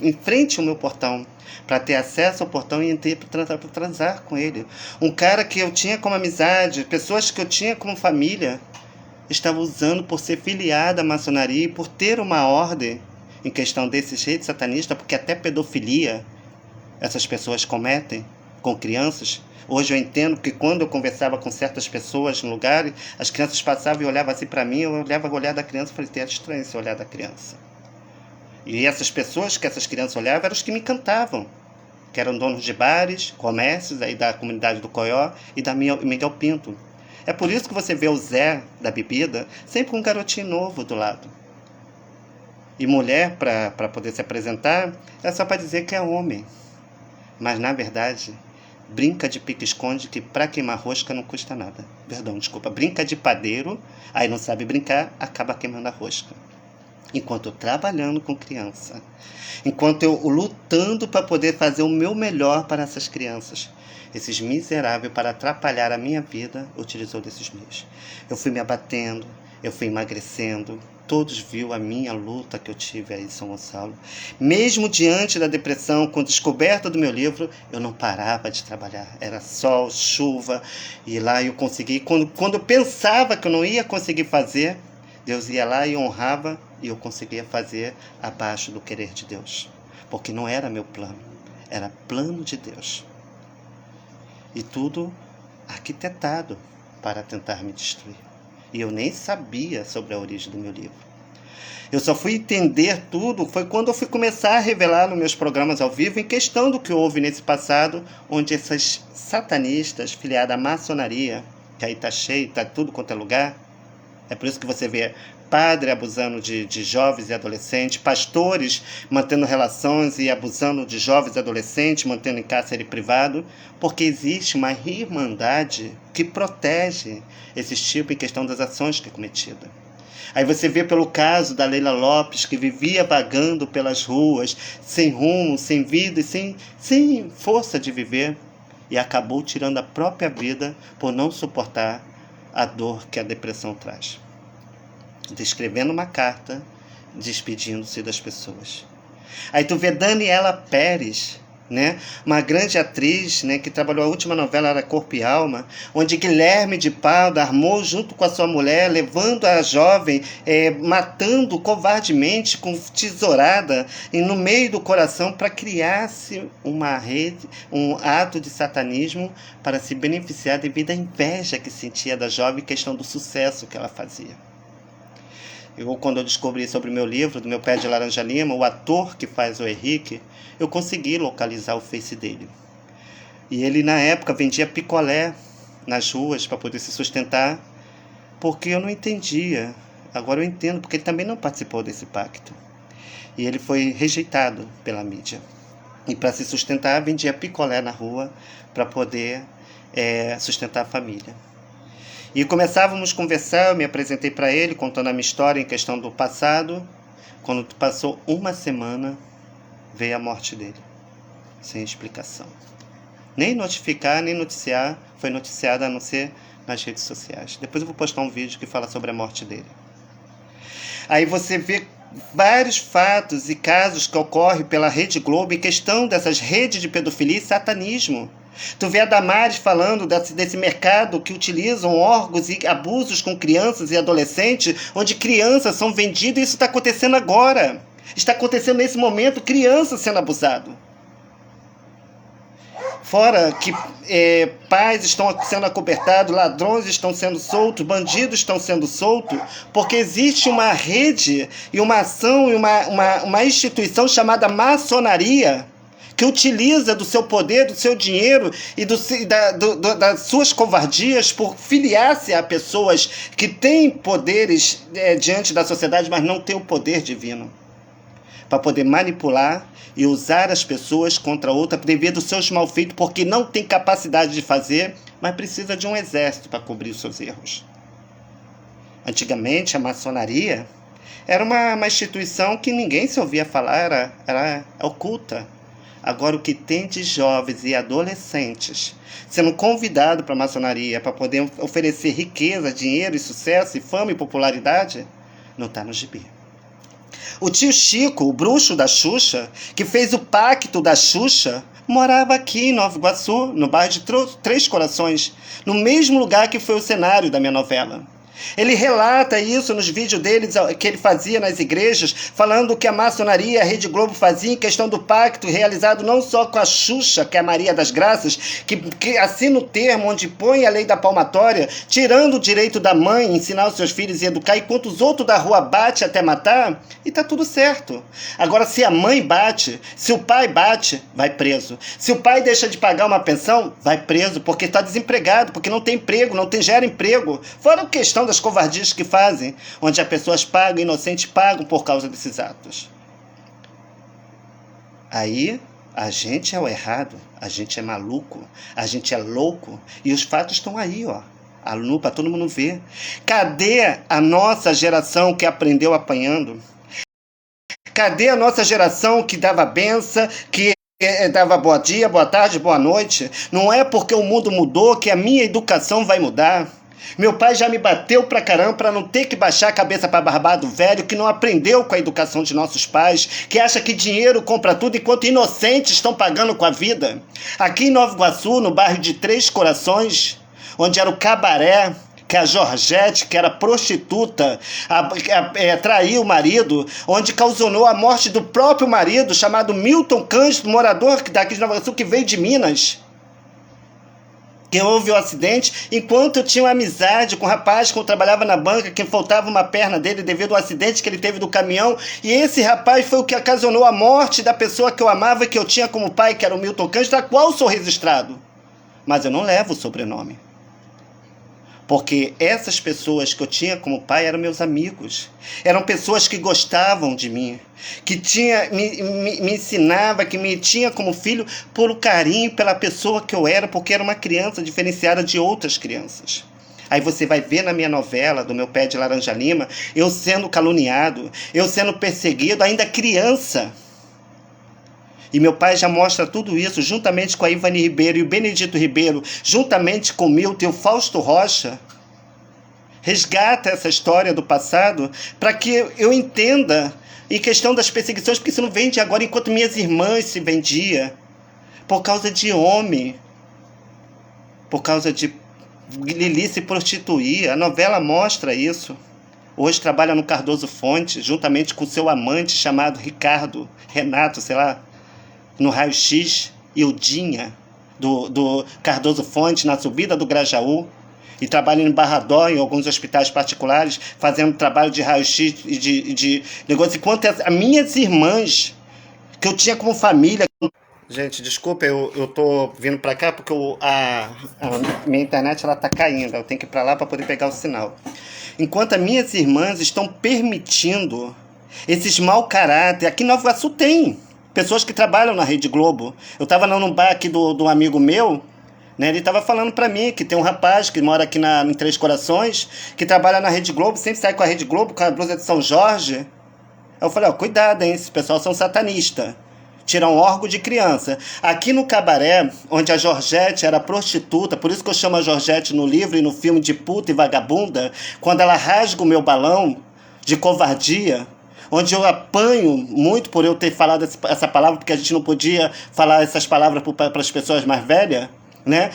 em frente ao meu portão, para ter acesso ao portão e entrar para transar com ele. Um cara que eu tinha como amizade, pessoas que eu tinha como família, estava usando por ser filiado à maçonaria e por ter uma ordem em questão desses redes satanistas, porque até pedofilia essas pessoas cometem com crianças. Hoje eu entendo que quando eu conversava com certas pessoas no lugar, as crianças passavam e olhavam assim para mim, eu olhava o olhar da criança e falei: era estranho esse olhar da criança. E essas pessoas que essas crianças olhavam eram os que me cantavam, que eram donos de bares, comércios aí da comunidade do Coió e da Miguel Pinto. É por isso que você vê o Zé da bebida sempre com um garotinho novo do lado. E mulher, para poder se apresentar, é só para dizer que é homem. Mas na verdade, brinca de pique-esconde que para queimar rosca não custa nada. Brinca de padeiro, aí não sabe brincar, acaba queimando a rosca. Enquanto eu trabalhando com criança, enquanto eu lutando para poder fazer o meu melhor para essas crianças, esses miseráveis, para atrapalhar a minha vida, utilizou desses meios. Eu fui me abatendo, eu fui emagrecendo. Todos viram a minha luta que eu tive aí em São Gonçalo. Mesmo diante da depressão, com a descoberta do meu livro, eu não parava de trabalhar. Era sol, chuva, e lá eu consegui. Quando eu pensava que eu não ia conseguir fazer, Deus ia lá e honrava, e eu conseguia fazer abaixo do querer de Deus. Porque não era meu plano, era plano de Deus. E tudo arquitetado para tentar me destruir. E eu nem sabia sobre a origem do meu livro. Eu só fui entender tudo, foi quando eu fui começar a revelar nos meus programas ao vivo, em questão do que houve nesse passado, onde essas satanistas, filiadas à maçonaria, que aí tá cheio, tá tudo quanto é lugar. É por isso que você vê padre abusando de jovens e adolescentes, pastores mantendo relações e abusando de jovens e adolescentes, mantendo em cárcere privado, porque existe uma irmandade que protege esse tipo em questão das ações que é cometida. Aí você vê pelo caso da Leila Lopes, que vivia vagando pelas ruas, sem rumo, sem vida e sem força de viver, e acabou tirando a própria vida por não suportar a dor que a depressão traz. Escrevendo uma carta, despedindo-se das pessoas. Aí tu vê Daniela Pérez, né? Uma grande atriz, né, que trabalhou, a última novela era Corpo e Alma, onde Guilherme de Pádua armou junto com a sua mulher, levando a jovem, matando covardemente com tesourada e no meio do coração para criar-se uma rede, um ato de satanismo para se beneficiar devido à inveja que sentia da jovem, questão do sucesso que ela fazia. Quando eu descobri sobre o meu livro, do Meu Pé de Laranja Lima, o ator que faz o Henrique, eu consegui localizar o Face dele. E ele, na época, vendia picolé nas ruas para poder se sustentar, porque eu não entendia. Agora eu entendo, porque ele também não participou desse pacto. E ele foi rejeitado pela mídia. E para se sustentar, vendia picolé na rua para poder sustentar a família. E começávamos a conversar, eu me apresentei para ele, contando a minha história em questão do passado. Quando passou uma semana, veio a morte dele, sem explicação. Nem notificar, nem noticiar, foi noticiado a não ser nas redes sociais. Depois eu vou postar um vídeo que fala sobre a morte dele. Aí você vê vários fatos e casos que ocorrem pela Rede Globo em questão dessas redes de pedofilia e satanismo. Tu vê a Damares falando desse mercado que utilizam órgãos e abusos com crianças e adolescentes, onde crianças são vendidas, e isso está acontecendo agora. Está acontecendo nesse momento, crianças sendo abusadas. Fora que pais estão sendo acobertados, ladrões estão sendo soltos, bandidos estão sendo soltos, porque existe uma rede e uma ação e uma instituição chamada maçonaria, que utiliza do seu poder, do seu dinheiro e das suas covardias por filiar-se a pessoas que têm poderes diante da sociedade, mas não têm o poder divino, para poder manipular e usar as pessoas contra outra devido aos seus malfeitos, porque não tem capacidade de fazer, mas precisa de um exército para cobrir os seus erros. Antigamente, a maçonaria era uma instituição que ninguém se ouvia falar, era oculta. Agora, o que tem de jovens e adolescentes sendo convidados para a maçonaria para poder oferecer riqueza, dinheiro e sucesso, e fama e popularidade, não está no gibi. O tio Chico, o bruxo da Xuxa, que fez o pacto da Xuxa, morava aqui em Nova Iguaçu, no bairro de Três Corações, no mesmo lugar que foi o cenário da minha novela. Ele relata isso nos vídeos dele, que ele fazia nas igrejas, falando que a maçonaria e a Rede Globo faziam em questão do pacto, realizado não só com a Xuxa, que é a Maria das Graças, que assina o termo onde põe a lei da palmatória, tirando o direito da mãe ensinar os seus filhos e educar, enquanto os outros da rua batem até matar, e tá tudo certo. Agora, se a mãe bate, se o pai bate, vai preso. Se o pai deixa de pagar uma pensão, vai preso, porque está desempregado, porque não tem emprego, não gera emprego. Fora a questão das covardias que fazem, onde as pessoas pagam, inocentes pagam por causa desses atos. Aí, a gente é o errado, a gente é maluco, a gente é louco, e os fatos estão aí, ó. A lupa, todo mundo vê. Cadê a nossa geração que aprendeu apanhando? Cadê a nossa geração que dava benção, que dava bom dia, boa tarde, boa noite? Não é porque o mundo mudou que a minha educação vai mudar. Meu pai já me bateu pra caramba para não ter que baixar a cabeça para barbado velho, que não aprendeu com a educação de nossos pais, que acha que dinheiro compra tudo enquanto inocentes estão pagando com a vida. Aqui em Nova Iguaçu, no bairro de Três Corações, onde era o cabaré, que a Georgette, que era prostituta, traiu o marido, onde causou a morte do próprio marido, chamado Milton Cândido, morador daqui de Nova Iguaçu, que veio de Minas. Que houve um acidente, enquanto eu tinha uma amizade com um rapaz que eu trabalhava na banca, que faltava uma perna dele devido ao acidente que ele teve do caminhão, e esse rapaz foi o que ocasionou a morte da pessoa que eu amava e que eu tinha como pai, que era o Milton Cândido, da qual sou registrado. Mas eu não levo o sobrenome. Porque essas pessoas que eu tinha como pai eram meus amigos. Eram pessoas que gostavam de mim, que me ensinava, que me tinha como filho por carinho pela pessoa que eu era, porque era uma criança diferenciada de outras crianças. Aí você vai ver na minha novela, do Meu Pé de Laranja Lima, eu sendo caluniado, eu sendo perseguido, ainda criança. E meu pai já mostra tudo isso, juntamente com a Ivani Ribeiro e o Benedito Ribeiro, juntamente com o Milton e o Fausto Rocha, Resgata essa história do passado para que eu entenda em questão das perseguições, porque isso não vem de agora, enquanto minhas irmãs se vendiam por causa de homem, por causa de Lili se prostituía. A novela mostra isso. Hoje trabalha no Cardoso Fonte, juntamente com seu amante chamado Renato, sei lá, no Raio-X, e o Dinha, do Cardoso Fonte, na subida do Grajaú, e trabalha em Barradó, em alguns hospitais particulares, fazendo trabalho de raio-x e de negócio. Enquanto as minhas irmãs, que eu tinha como família... Gente, desculpa, eu tô vindo pra cá porque a minha internet ela tá caindo, eu tenho que ir pra lá pra poder pegar o sinal. Enquanto as minhas irmãs estão permitindo esses mau caráter, aqui em Nova Iguaçu tem pessoas que trabalham na Rede Globo. Eu tava num bar aqui do amigo meu, né, ele tava falando pra mim que tem um rapaz que mora aqui em Três Corações, que trabalha na Rede Globo, sempre sai com a Rede Globo, com a blusa de São Jorge. Aí eu falei, ó, cuidado, hein, esses pessoal são satanistas. Tiram órgão de criança. Aqui no Cabaré, onde a Georgette era prostituta, por isso que eu chamo a Georgette no livro e no filme de puta e vagabunda, quando ela rasga o meu balão de covardia, onde eu apanho muito por eu ter falado essa palavra, porque a gente não podia falar essas palavras para as pessoas mais velhas, né?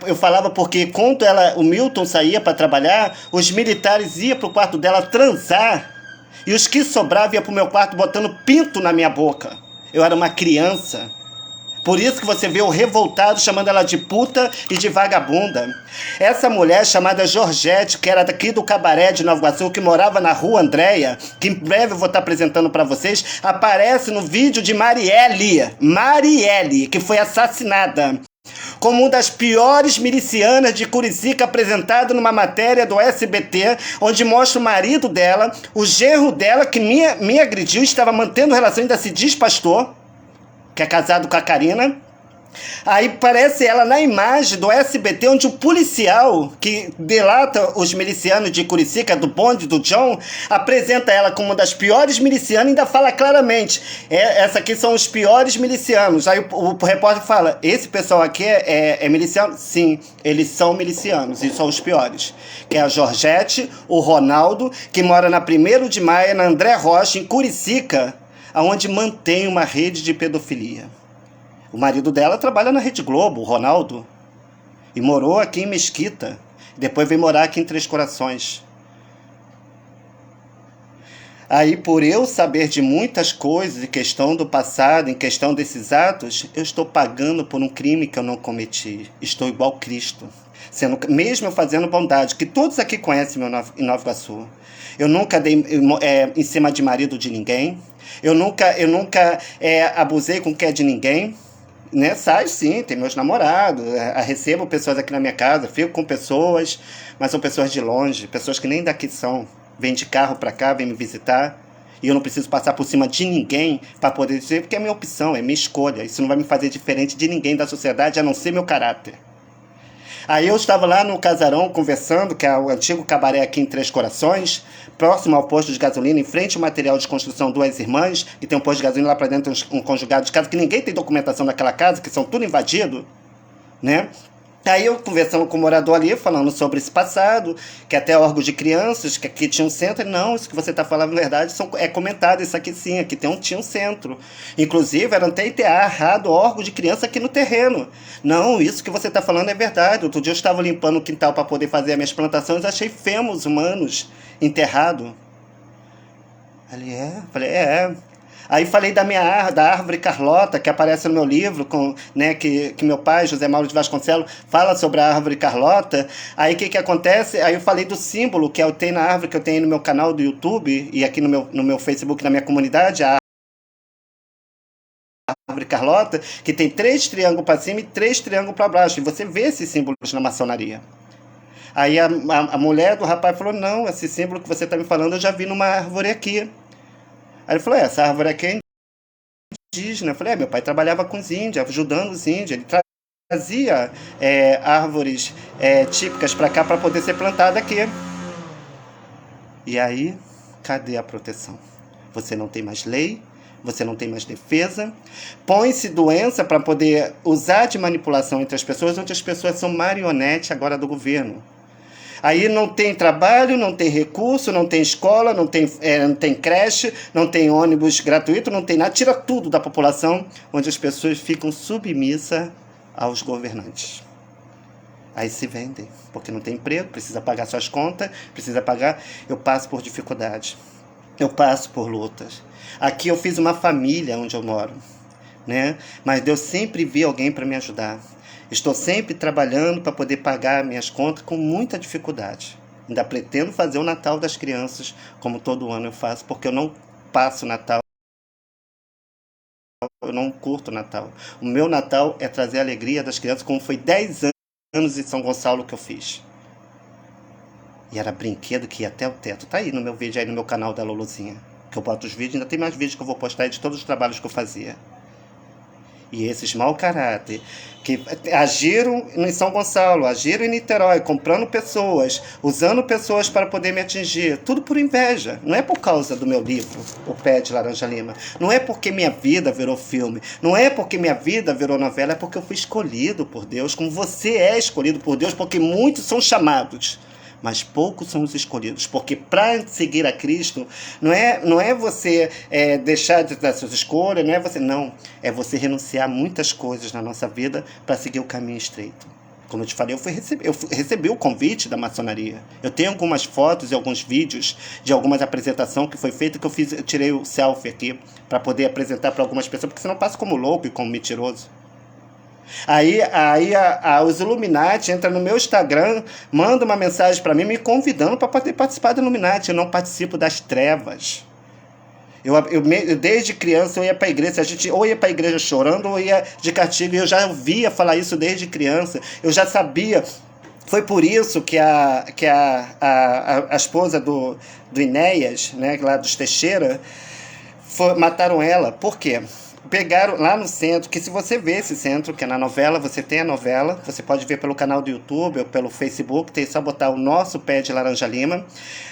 Eu falava porque quando o Milton saía para trabalhar, os militares iam para o quarto dela transar, e os que sobravam iam para o meu quarto botando pinto na minha boca. Eu era uma criança. Por isso que você vê o revoltado chamando ela de puta e de vagabunda. Essa mulher chamada Georgette, que era daqui do Cabaré de Nova Iguaçu, que morava na Rua Andréia, que em breve eu vou estar apresentando para vocês, aparece no vídeo de Marielle, que foi assassinada como uma das piores milicianas de Curicica, apresentado numa matéria do SBT, onde mostra o marido dela, o genro dela, que me agrediu, estava mantendo relação, ainda se diz pastor, que é casado com a Karina. Aí parece ela na imagem do SBT, onde o policial que delata os milicianos de Curicica, do bonde do John, apresenta ela como uma das piores milicianas e ainda fala claramente, essa aqui são os piores milicianos. Aí o repórter fala, esse pessoal aqui é miliciano? Sim, eles são milicianos e são os piores. Que é a Georgette, o Ronaldo, que mora na 1º de Maio, na André Rocha, em Curicica, onde mantém uma rede de pedofilia. O marido dela trabalha na Rede Globo, o Ronaldo, e morou aqui em Mesquita. Depois veio morar aqui em Três Corações. Aí, por eu saber de muitas coisas, em questão do passado, em questão desses atos, eu estou pagando por um crime que eu não cometi. Estou igual Cristo. Mesmo eu fazendo bondade, que todos aqui conhecem em Nova Iguaçu. Eu nunca dei em cima de marido de ninguém. Eu nunca abusei com quem é de ninguém. Né? Sai sim, tem meus namorados, recebo pessoas aqui na minha casa, fico com pessoas, mas são pessoas de longe, pessoas que nem daqui são, vêm de carro pra cá, vêm me visitar, e eu não preciso passar por cima de ninguém para poder dizer, porque é minha opção, é minha escolha, isso não vai me fazer diferente de ninguém da sociedade, a não ser meu caráter. Aí eu estava lá no Casarão conversando, que é o antigo cabaré aqui em Três Corações, próximo ao posto de gasolina, em frente ao material de construção Duas Irmãs, que tem um posto de gasolina lá para dentro, um conjugado de casa, que ninguém tem documentação daquela casa, que são tudo invadido, né? Aí eu conversando com o morador ali, falando sobre esse passado, que até órgãos de crianças, que aqui tinha um centro. Não, isso que você está falando na verdade é comentado, isso aqui sim, aqui tinha um centro. Inclusive, era até enterrado órgão de criança aqui no terreno. Não, isso que você está falando é verdade. Outro dia eu estava limpando o quintal para poder fazer as minhas plantações, achei fêmurs humanos enterrados. Ali falei, Aí falei da árvore Carlota, que aparece no meu livro, né, que meu pai, José Mauro de Vasconcelos, fala sobre a árvore Carlota. Aí o que acontece? Aí eu falei do símbolo que eu tenho na árvore, que eu tenho no meu canal do YouTube e aqui no meu Facebook, na minha comunidade, a árvore Carlota, que tem 3 triângulos para cima e 3 triângulos para baixo. E você vê esses símbolos na maçonaria. Aí a mulher do rapaz falou, não, esse símbolo que você está me falando eu já vi numa árvore aqui. Aí ele falou, essa árvore aqui é indígena. Eu falei, meu pai trabalhava com os índios, ajudando os índios. Ele trazia árvores típicas para cá para poder ser plantada aqui. E aí, cadê a proteção? Você não tem mais lei, você não tem mais defesa. Põe-se doença para poder usar de manipulação entre as pessoas, onde as pessoas são marionete agora do governo. Aí não tem trabalho, não tem recurso, não tem escola, não tem creche, não tem ônibus gratuito, não tem nada. Tira tudo da população, onde as pessoas ficam submissas aos governantes. Aí se vendem, porque não tem emprego, precisa pagar suas contas, precisa pagar. Eu passo por dificuldade, eu passo por lutas. Aqui eu fiz uma família onde eu moro, né? Mas Deus sempre viu alguém para me ajudar. Estou sempre trabalhando para poder pagar minhas contas com muita dificuldade. Ainda pretendo fazer o Natal das crianças, como todo ano eu faço, porque eu não passo Natal, eu não curto Natal. O meu Natal é trazer a alegria das crianças, como foi 10 anos em São Gonçalo que eu fiz. E era brinquedo que ia até o teto. Tá aí no meu vídeo, aí no meu canal da Luluzinha, que eu boto os vídeos, ainda tem mais vídeos que eu vou postar aí de todos os trabalhos que eu fazia. E esses mau caráter que agiram em São Gonçalo, agiram em Niterói, comprando pessoas, usando pessoas para poder me atingir, tudo por inveja. Não é por causa do meu livro, O Pé de Laranja Lima. Não é porque minha vida virou filme. Não é porque minha vida virou novela. É porque eu fui escolhido por Deus, como você é escolhido por Deus, porque muitos são chamados, mas poucos são os escolhidos, porque para seguir a Cristo não é você deixar de dar suas escolhas, não, é você renunciar a muitas coisas na nossa vida para seguir o caminho estreito. Como eu te falei, eu recebi o convite da maçonaria. Eu tenho algumas fotos e alguns vídeos de algumas apresentações que foi feita, que eu tirei o selfie aqui para poder apresentar para algumas pessoas, porque senão eu passo como louco e como mentiroso. Aí os Illuminati entram no meu Instagram, mandam uma mensagem para mim me convidando para poder participar do Illuminati. Eu não participo das trevas. Desde criança eu ia para a igreja, a gente ou ia para a igreja chorando ou ia de castigo, e eu já ouvia falar isso desde criança. Eu já sabia. Foi por isso que a esposa do Enéas, né, lá dos Teixeira, mataram ela. Por quê? Pegaram lá no centro, que se você vê esse centro, que é na novela, você tem a novela, você pode ver pelo canal do YouTube ou pelo Facebook, tem só botar o nosso Pé de Laranja Lima.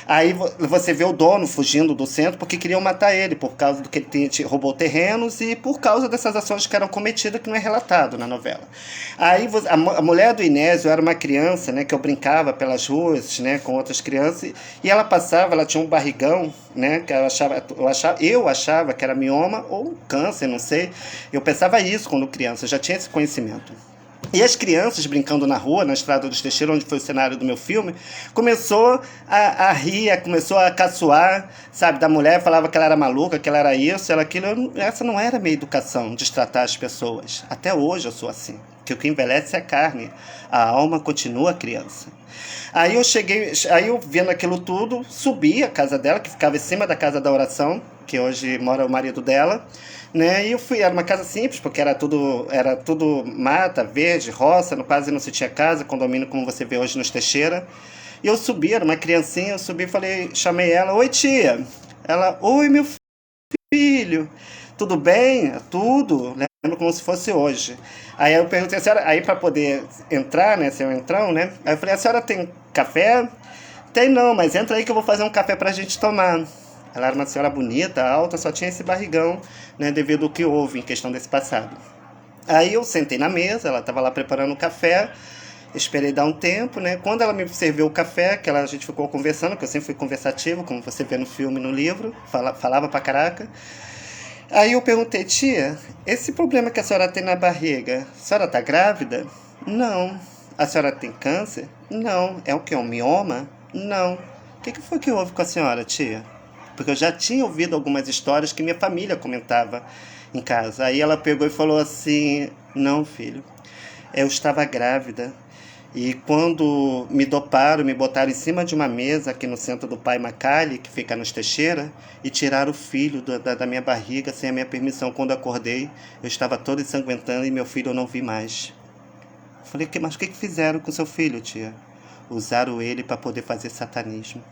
Aí você vê o dono fugindo do centro porque queriam matar ele, por causa do que ele roubou terrenos e por causa dessas ações que eram cometidas, que não é relatado na novela. Aí a mulher do Inésio era uma criança, né, que eu brincava pelas ruas, né, com outras crianças, e ela passava, ela tinha um barrigão, né, que eu achava que era mioma ou câncer, não sei. Eu pensava isso quando criança, eu já tinha esse conhecimento. E as crianças brincando na rua, na Estrada dos Teixeira, onde foi o cenário do meu filme, começou a rir, começou a caçoar, sabe, da mulher, falava que ela era maluca, que ela era isso, ela aquilo. Essa não era a minha educação, de tratar as pessoas. Até hoje eu sou assim, que o que envelhece é a carne, a alma continua criança. Aí eu vendo aquilo tudo, subi a casa dela, que ficava em cima da casa da oração, que hoje mora o marido dela, né? E eu fui, era uma casa simples, porque era tudo mata, verde, roça, quase não se tinha casa, condomínio como você vê hoje nos Teixeira. E eu subi, era uma criancinha, eu subi e falei, chamei ela, oi tia. Ela, oi meu filho, tudo bem? Tudo, lembro como se fosse hoje. Aí eu perguntei a senhora, aí para poder entrar, né, ser um entrão, né? Aí eu falei, a senhora tem café? Tem não, mas entra aí que eu vou fazer um café pra gente tomar. Ela era uma senhora bonita, alta, só tinha esse barrigão, né, devido ao que houve em questão desse passado. Aí eu sentei na mesa, ela estava lá preparando o café, esperei dar um tempo, né? Quando ela me serviu o café, a gente ficou conversando, que eu sempre fui conversativo, como você vê no filme e no livro, falava pra caraca. Aí eu perguntei, tia, esse problema que a senhora tem na barriga, a senhora tá grávida? Não. A senhora tem câncer? Não. É o que? Um mioma? Não. O que foi que houve com a senhora, tia? Porque eu já tinha ouvido algumas histórias que minha família comentava em casa. Aí ela pegou e falou assim, não, filho, eu estava grávida. E quando me doparam, me botaram em cima de uma mesa aqui no centro do Pai Macali, que fica nos Teixeira, e tiraram o filho da minha barriga sem a minha permissão. Quando eu acordei, eu estava todo ensanguentando e meu filho eu não vi mais. Eu falei, mas o que fizeram com seu filho, tia? Usaram ele para poder fazer satanismo.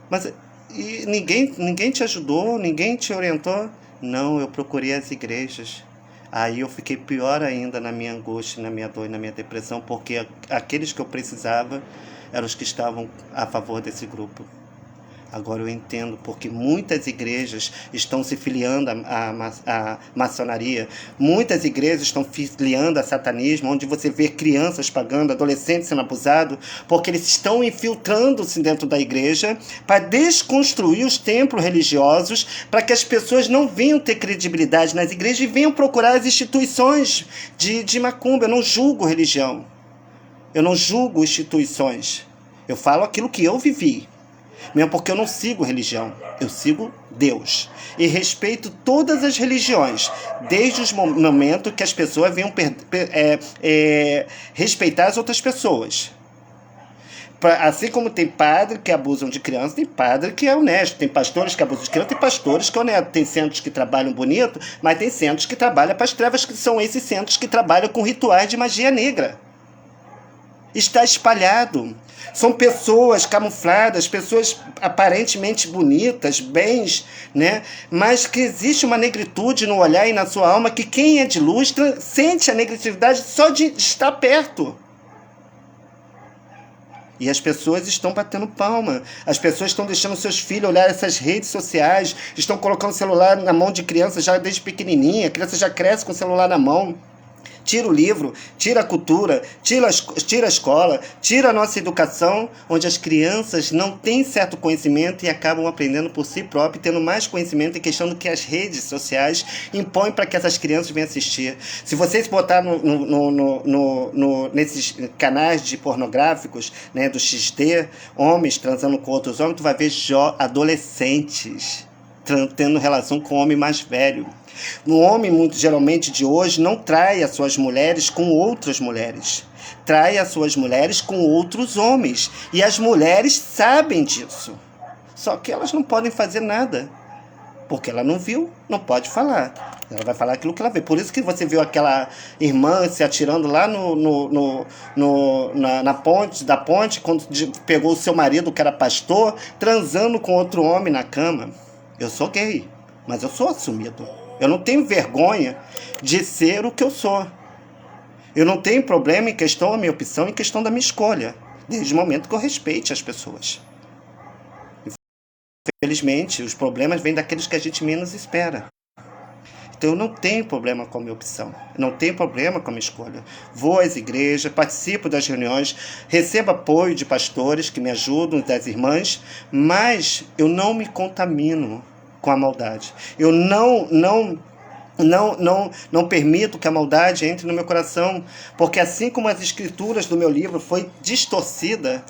Mas e ninguém te ajudou? Ninguém te orientou? Não, eu procurei as igrejas. Aí eu fiquei pior ainda na minha angústia, na minha dor e na minha depressão, porque aqueles que eu precisava eram os que estavam a favor desse grupo. Agora eu entendo porque muitas igrejas estão se filiando à maçonaria, muitas igrejas estão filiando a satanismo, onde você vê crianças pagando, adolescentes sendo abusados, porque eles estão infiltrando-se dentro da igreja para desconstruir os templos religiosos, para que as pessoas não venham ter credibilidade nas igrejas e venham procurar as instituições de macumba. Eu não julgo religião, eu não julgo instituições, eu falo aquilo que eu vivi. Mesmo porque eu não sigo religião, eu sigo Deus. E respeito todas as religiões, desde os momentos que as pessoas venham respeitar as outras pessoas. Assim como tem padre que abusam de criança, tem padre que é honesto. Tem pastores que abusam de criança, tem pastores que é honesto. Tem centros que trabalham bonito, mas tem centros que trabalham para as trevas, que são esses centros que trabalham com rituais de magia negra. Está espalhado. São pessoas camufladas, pessoas aparentemente bonitas, bens, né? Mas que existe uma negritude no olhar e na sua alma que quem é de luz sente a negritividade só de estar perto. E as pessoas estão batendo palma. As pessoas estão deixando seus filhos olhar essas redes sociais, estão colocando o celular na mão de criança já desde pequenininha, a criança já cresce com o celular na mão. Tira o livro, tira a cultura, tira a escola, tira a nossa educação, onde as crianças não têm certo conhecimento e acabam aprendendo por si próprias, tendo mais conhecimento em questão do que as redes sociais impõem para que essas crianças venham assistir. Se vocês botarem nesses canais de pornográficos, né, do XD, homens transando com outros homens, tu vai ver adolescentes tendo relação com homem mais velho. O homem, muito geralmente de hoje, não trai as suas mulheres com outras mulheres. Trai as suas mulheres com outros homens. E as mulheres sabem disso. Só que elas não podem fazer nada. Porque ela não viu, não pode falar. Ela vai falar aquilo que ela vê. Por isso que você viu aquela irmã se atirando lá na ponte, quando pegou o seu marido, que era pastor, transando com outro homem na cama. Eu sou gay, mas eu sou assumido. Eu não tenho vergonha de ser o que eu sou. Eu não tenho problema em questão da minha opção, em questão da minha escolha, desde o momento que eu respeite as pessoas. Infelizmente, os problemas vêm daqueles que a gente menos espera. Então eu não tenho problema com a minha opção, eu não tenho problema com a minha escolha. Vou às igrejas, participo das reuniões, recebo apoio de pastores que me ajudam, das irmãs, mas eu não me contamino com a maldade. Eu não permito que a maldade entre no meu coração, porque assim como as escrituras do meu livro foi distorcida,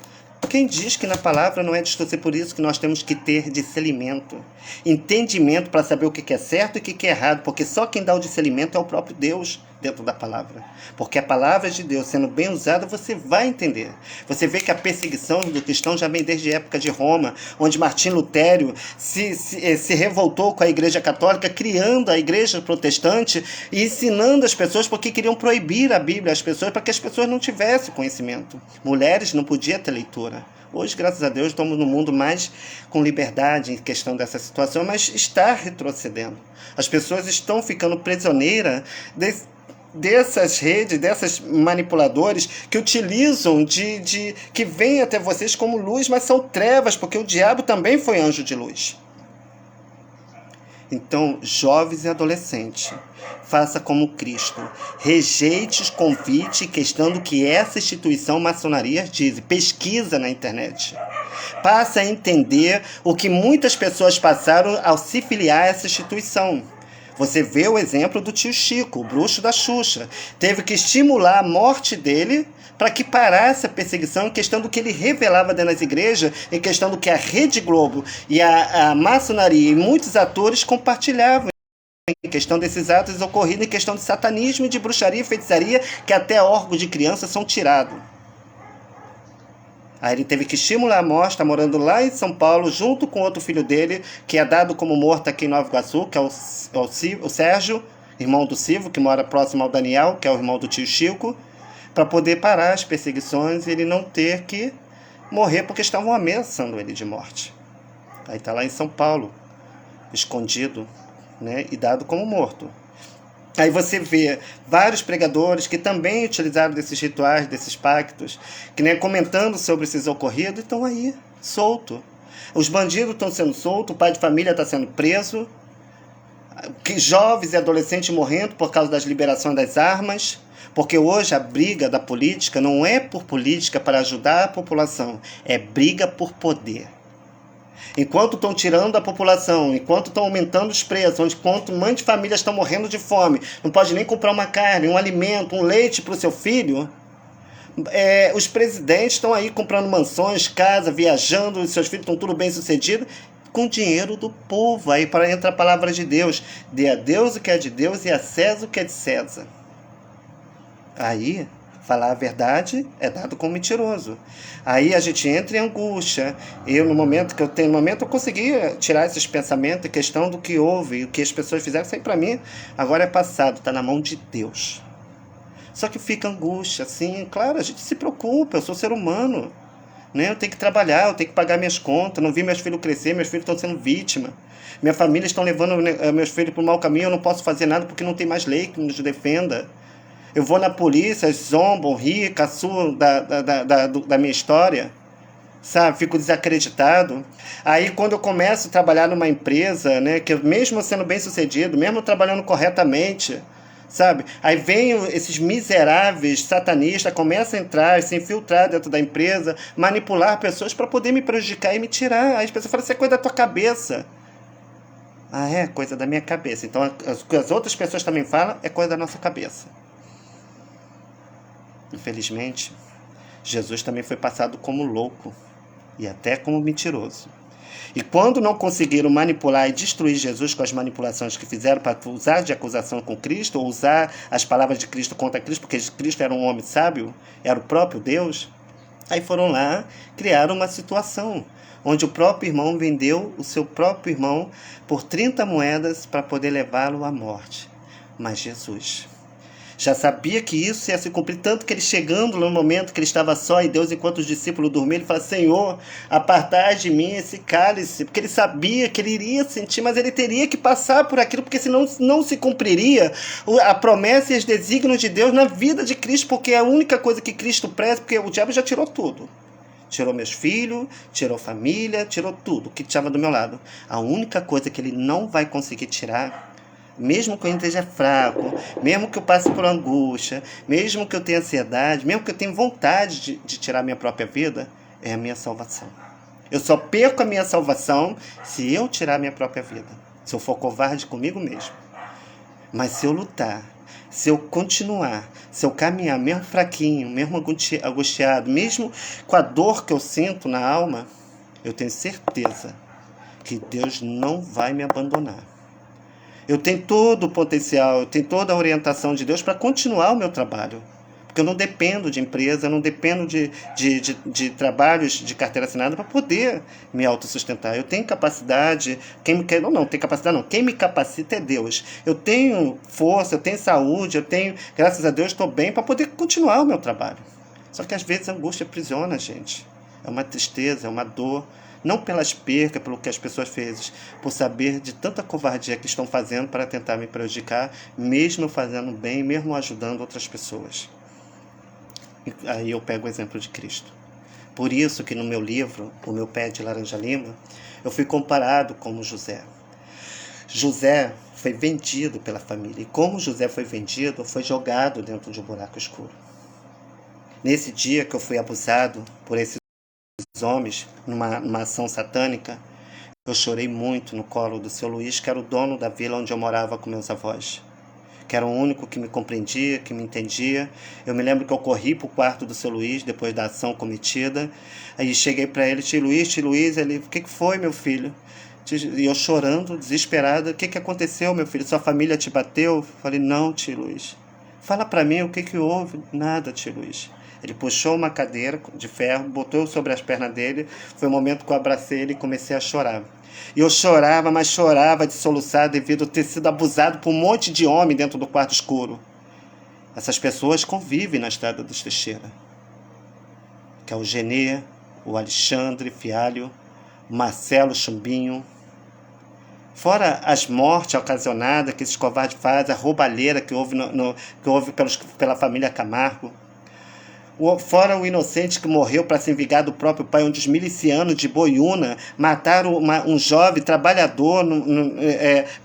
quem diz que na palavra não é distorcer? Por isso que nós temos que ter discernimento, entendimento para saber o que é certo e o que é errado, porque só quem dá o discernimento é o próprio Deus dentro da palavra. Porque a palavra de Deus sendo bem usada, você vai entender. Você vê que a perseguição do cristão já vem desde a época de Roma, onde Martim Lutero se revoltou com a igreja católica, criando a igreja protestante e ensinando as pessoas, porque queriam proibir a Bíblia às pessoas, para que as pessoas não tivessem conhecimento. Mulheres não podiam ter leitura. Hoje, graças a Deus, estamos num mundo mais com liberdade em questão dessa situação, mas está retrocedendo. As pessoas estão ficando prisioneiras dessas redes, desses manipuladores que utilizam que vêm até vocês como luz, mas são trevas, porque o diabo também foi anjo de luz. Então, jovens e adolescentes, faça como Cristo. Rejeite os convites, questão do que essa instituição maçonaria diz. Pesquisa na internet. Passa a entender o que muitas pessoas passaram ao se filiar a essa instituição. Você vê o exemplo do tio Chico, o bruxo da Xuxa. Teve que estimular a morte dele para que parasse a perseguição em questão do que ele revelava dentro das igrejas, em questão do que a Rede Globo e a maçonaria e muitos atores compartilhavam em questão desses atos ocorridos em questão de satanismo e de bruxaria e feitiçaria, que até órgãos de criança são tirados. Aí ele teve que estimular a morte, está morando lá em São Paulo, junto com outro filho dele, que é dado como morto aqui em Nova Iguaçu, que é o Sérgio, irmão do Silvio, que mora próximo ao Daniel, que é o irmão do tio Chico, para poder parar as perseguições e ele não ter que morrer, porque estavam ameaçando ele de morte. Aí está lá em São Paulo, escondido, né, e dado como morto. Aí você vê vários pregadores que também utilizaram desses rituais, desses pactos, que nem comentando sobre esses ocorridos, e estão aí, solto. Os bandidos estão sendo soltos, o pai de família está sendo preso, que jovens e adolescentes morrendo por causa das liberações das armas, porque hoje a briga da política não é por política para ajudar a população, é briga por poder. Enquanto estão tirando a população, enquanto estão aumentando os preços, enquanto mães de famílias estão morrendo de fome, não pode nem comprar uma carne, um alimento, um leite para o seu filho, os presidentes estão aí comprando mansões, casa, viajando, os seus filhos estão tudo bem sucedidos, com dinheiro do povo. Aí para entra a palavra de Deus: dê a Deus o que é de Deus e a César o que é de César. Aí, falar a verdade é dado como mentiroso. Aí a gente entra em angústia. No momento eu consegui tirar esses pensamentos, a questão do que houve, o que as pessoas fizeram, isso aí para mim agora é passado, está na mão de Deus. Só que fica angústia, assim, claro, a gente se preocupa, eu sou ser humano, né? Eu tenho que trabalhar, eu tenho que pagar minhas contas, não vi meus filhos crescer, meus filhos estão sendo vítimas, minha família estão levando meus filhos para o mau caminho, eu não posso fazer nada porque não tem mais lei que nos defenda. Eu vou na polícia, zombam, ri, caçoam da minha história, sabe? Fico desacreditado. Aí quando eu começo a trabalhar numa empresa, né, que mesmo sendo bem sucedido, mesmo trabalhando corretamente, sabe? Aí vem esses miseráveis satanistas, começam a entrar, se infiltrar dentro da empresa, manipular pessoas para poder me prejudicar e me tirar. Aí as pessoas falam: isso é coisa da tua cabeça. Ah, é coisa da minha cabeça. Então o que as outras pessoas também falam é coisa da nossa cabeça. Infelizmente, Jesus também foi passado como louco e até como mentiroso. E quando não conseguiram manipular e destruir Jesus com as manipulações que fizeram para usar de acusação com Cristo, ou usar as palavras de Cristo contra Cristo, porque Cristo era um homem sábio, era o próprio Deus, aí foram lá, criaram uma situação onde o próprio irmão vendeu o seu próprio irmão por 30 moedas para poder levá-lo à morte. Mas Jesus já sabia que isso ia se cumprir, tanto que ele, chegando no momento que ele estava só e Deus, enquanto os discípulos dormiam, ele fala: Senhor, apartai de mim esse cálice, porque ele sabia que ele iria sentir, mas ele teria que passar por aquilo, porque senão não se cumpriria a promessa e os desígnios de Deus na vida de Cristo, porque é a única coisa que Cristo preza, porque o diabo já tirou tudo. Tirou meus filhos, tirou família, tirou tudo que estava do meu lado. A única coisa que ele não vai conseguir tirar, mesmo que eu esteja fraco, mesmo que eu passe por angústia, mesmo que eu tenha ansiedade, mesmo que eu tenha vontade de tirar minha própria vida, é a minha salvação. Eu só perco a minha salvação se eu tirar a minha própria vida, se eu for covarde comigo mesmo. Mas se eu lutar, se eu continuar, se eu caminhar, mesmo fraquinho, mesmo angustiado, mesmo com a dor que eu sinto na alma, eu tenho certeza que Deus não vai me abandonar. Eu tenho todo o potencial, eu tenho toda a orientação de Deus para continuar o meu trabalho. Porque eu não dependo de empresa, eu não dependo de trabalhos de carteira assinada para poder me autossustentar. Eu tenho capacidade, quem me capacita é Deus. Eu tenho força, eu tenho saúde, eu tenho, graças a Deus, estou bem para poder continuar o meu trabalho. Só que às vezes a angústia aprisiona a gente. É uma tristeza, é uma dor. Não pelas percas, pelo que as pessoas fezem, por saber de tanta covardia que estão fazendo para tentar me prejudicar, mesmo fazendo bem, mesmo ajudando outras pessoas. Aí eu pego o exemplo de Cristo. Por isso que no meu livro, O Meu Pé de Laranja Lima, eu fui comparado como José. José foi vendido pela família. E como José foi vendido, foi jogado dentro de um buraco escuro. Nesse dia que eu fui abusado por esses homens, numa ação satânica, eu chorei muito no colo do seu Luiz, que era o dono da vila onde eu morava com meus avós, que era o único que me compreendia, que me entendia. Eu me lembro que eu corri para o quarto do seu Luiz, depois da ação cometida, aí cheguei para ele: tio Luiz, ele: o que foi, meu filho? E eu chorando, desesperado: o que aconteceu, meu filho? Sua família te bateu? Falei: não, tio Luiz. Fala para mim, o que houve? Nada, tio Luiz. Ele puxou uma cadeira de ferro, botou sobre as pernas dele. Foi o momento que eu abracei ele e comecei a chorar. E eu chorava, mas chorava de soluçar devido a ter sido abusado por um monte de homem dentro do quarto escuro. Essas pessoas convivem na Estrada dos Teixeira, que é o Genê, o Alexandre Fialho, o Marcelo Chumbinho. Fora as mortes ocasionadas que esses covardes fazem, a roubalheira que houve, pela família Camargo. Fora o inocente que morreu para se vingar do próprio pai, onde os milicianos de Boiúna mataram um jovem trabalhador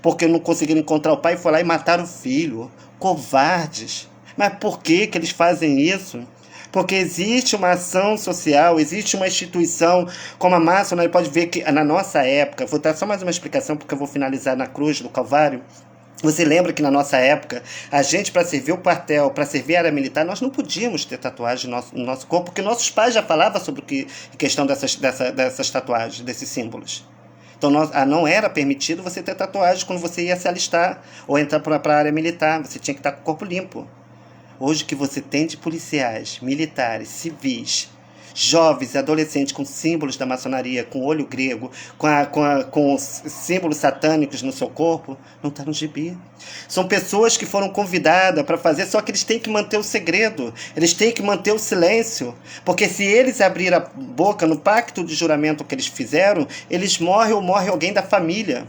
porque não conseguiram encontrar o pai e foi lá e mataram o filho. Covardes. Mas por que eles fazem isso? Porque existe uma ação social, existe uma instituição como a maçonaria. Pode ver que na nossa época, vou dar só mais uma explicação porque eu vou finalizar na cruz do Calvário. Você lembra que na nossa época, a gente, para servir o quartel, para servir a área militar, nós não podíamos ter tatuagem no nosso corpo, porque nossos pais já falavam sobre a questão dessas tatuagens, desses símbolos. Então não era permitido você ter tatuagem quando você ia se alistar ou entrar para a área militar, você tinha que estar com o corpo limpo. Hoje que você tem de policiais, militares, civis, jovens e adolescentes com símbolos da maçonaria, com olho grego, com símbolos satânicos no seu corpo, não está no gibi. São pessoas que foram convidadas para fazer, só que eles têm que manter o segredo, eles têm que manter o silêncio, porque se eles abrirem a boca no pacto de juramento que eles fizeram, eles morrem ou morre alguém da família.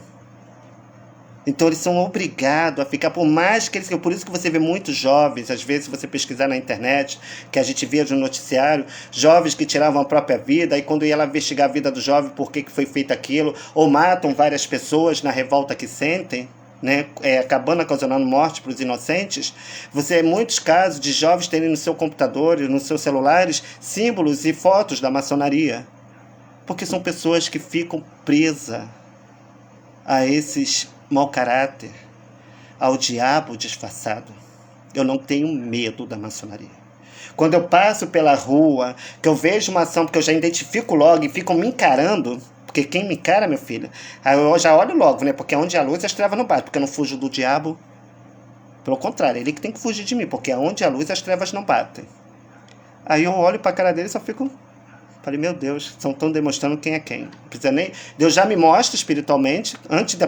Então eles são obrigados a ficar, por mais que eles... Por isso que você vê muitos jovens, às vezes se você pesquisar na internet, que a gente vê no noticiário, jovens que tiravam a própria vida, e quando ia lá investigar a vida do jovem, por que foi feito aquilo, ou matam várias pessoas na revolta que sentem, né, acabando ocasionando morte para os inocentes. Você vê muitos casos de jovens terem no seu computador, nos seus celulares, símbolos e fotos da maçonaria. Porque são pessoas que ficam presas a esses mau caráter, ao diabo disfarçado. Eu não tenho medo da maçonaria. Quando eu passo pela rua, que eu vejo uma ação, porque eu já identifico logo e ficam me encarando, porque quem me encara, meu filho, aí eu já olho logo, né? Porque onde há luz, as trevas não batem, porque eu não fujo do diabo. Pelo contrário, ele que tem que fugir de mim, porque onde há luz, as trevas não batem. Aí eu olho para a cara dele e só fico... Falei, meu Deus, estão demonstrando quem é quem. Não precisa nem... Deus já me mostra espiritualmente, antes de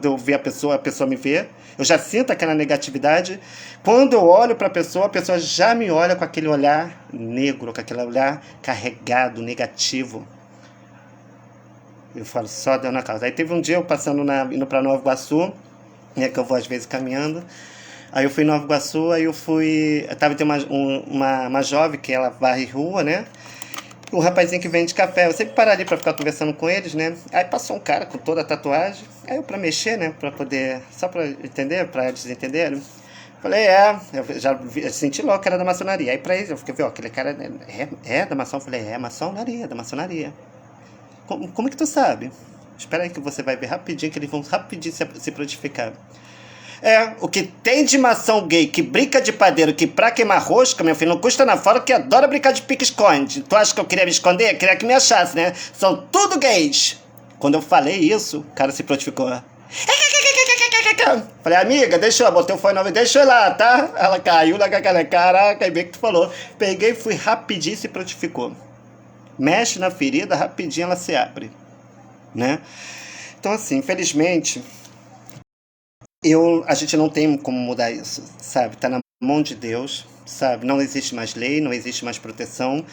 eu ver a pessoa me ver. Eu já sinto aquela negatividade. Quando eu olho para a pessoa já me olha com aquele olhar negro, com aquele olhar carregado, negativo. Eu falo, só Deus na causa. Aí teve um dia eu indo para Nova Iguaçu, né, que eu vou às vezes caminhando. Aí eu fui em Nova Iguaçu, tem uma jovem que ela varre rua, né? Um rapazinho que vende café, eu sempre paro ali pra ficar conversando com eles, né? Aí passou um cara com toda a tatuagem, aí eu pra mexer, né? Pra poder, só pra entender, pra eles entenderem. Falei, eu senti logo que era da maçonaria. Aí pra eles, eu fiquei, aquele cara é da maçom? Eu falei, maçonaria, da maçonaria. Como é que tu sabe? Espera aí que você vai ver rapidinho, que eles vão rapidinho se prontificar. O que tem de maçom gay que brinca de padeiro, que pra queimar rosca, meu filho, não custa na fora, que adora brincar de pique-esconde. Tu acha que eu queria me esconder? Queria que me achasse, né? São tudo gays. Quando eu falei isso, o cara se prontificou. Falei, amiga, deixa eu, botei o fone novo, deixa eu lá, tá? Ela caiu na cara, caraca, e bem que tu falou. Peguei, fui rapidinho e se prontificou. Mexe na ferida, rapidinho ela se abre, né? Então assim, infelizmente... a gente não tem como mudar isso, sabe? Tá na mão de Deus, sabe? Não existe mais lei, não existe mais proteção.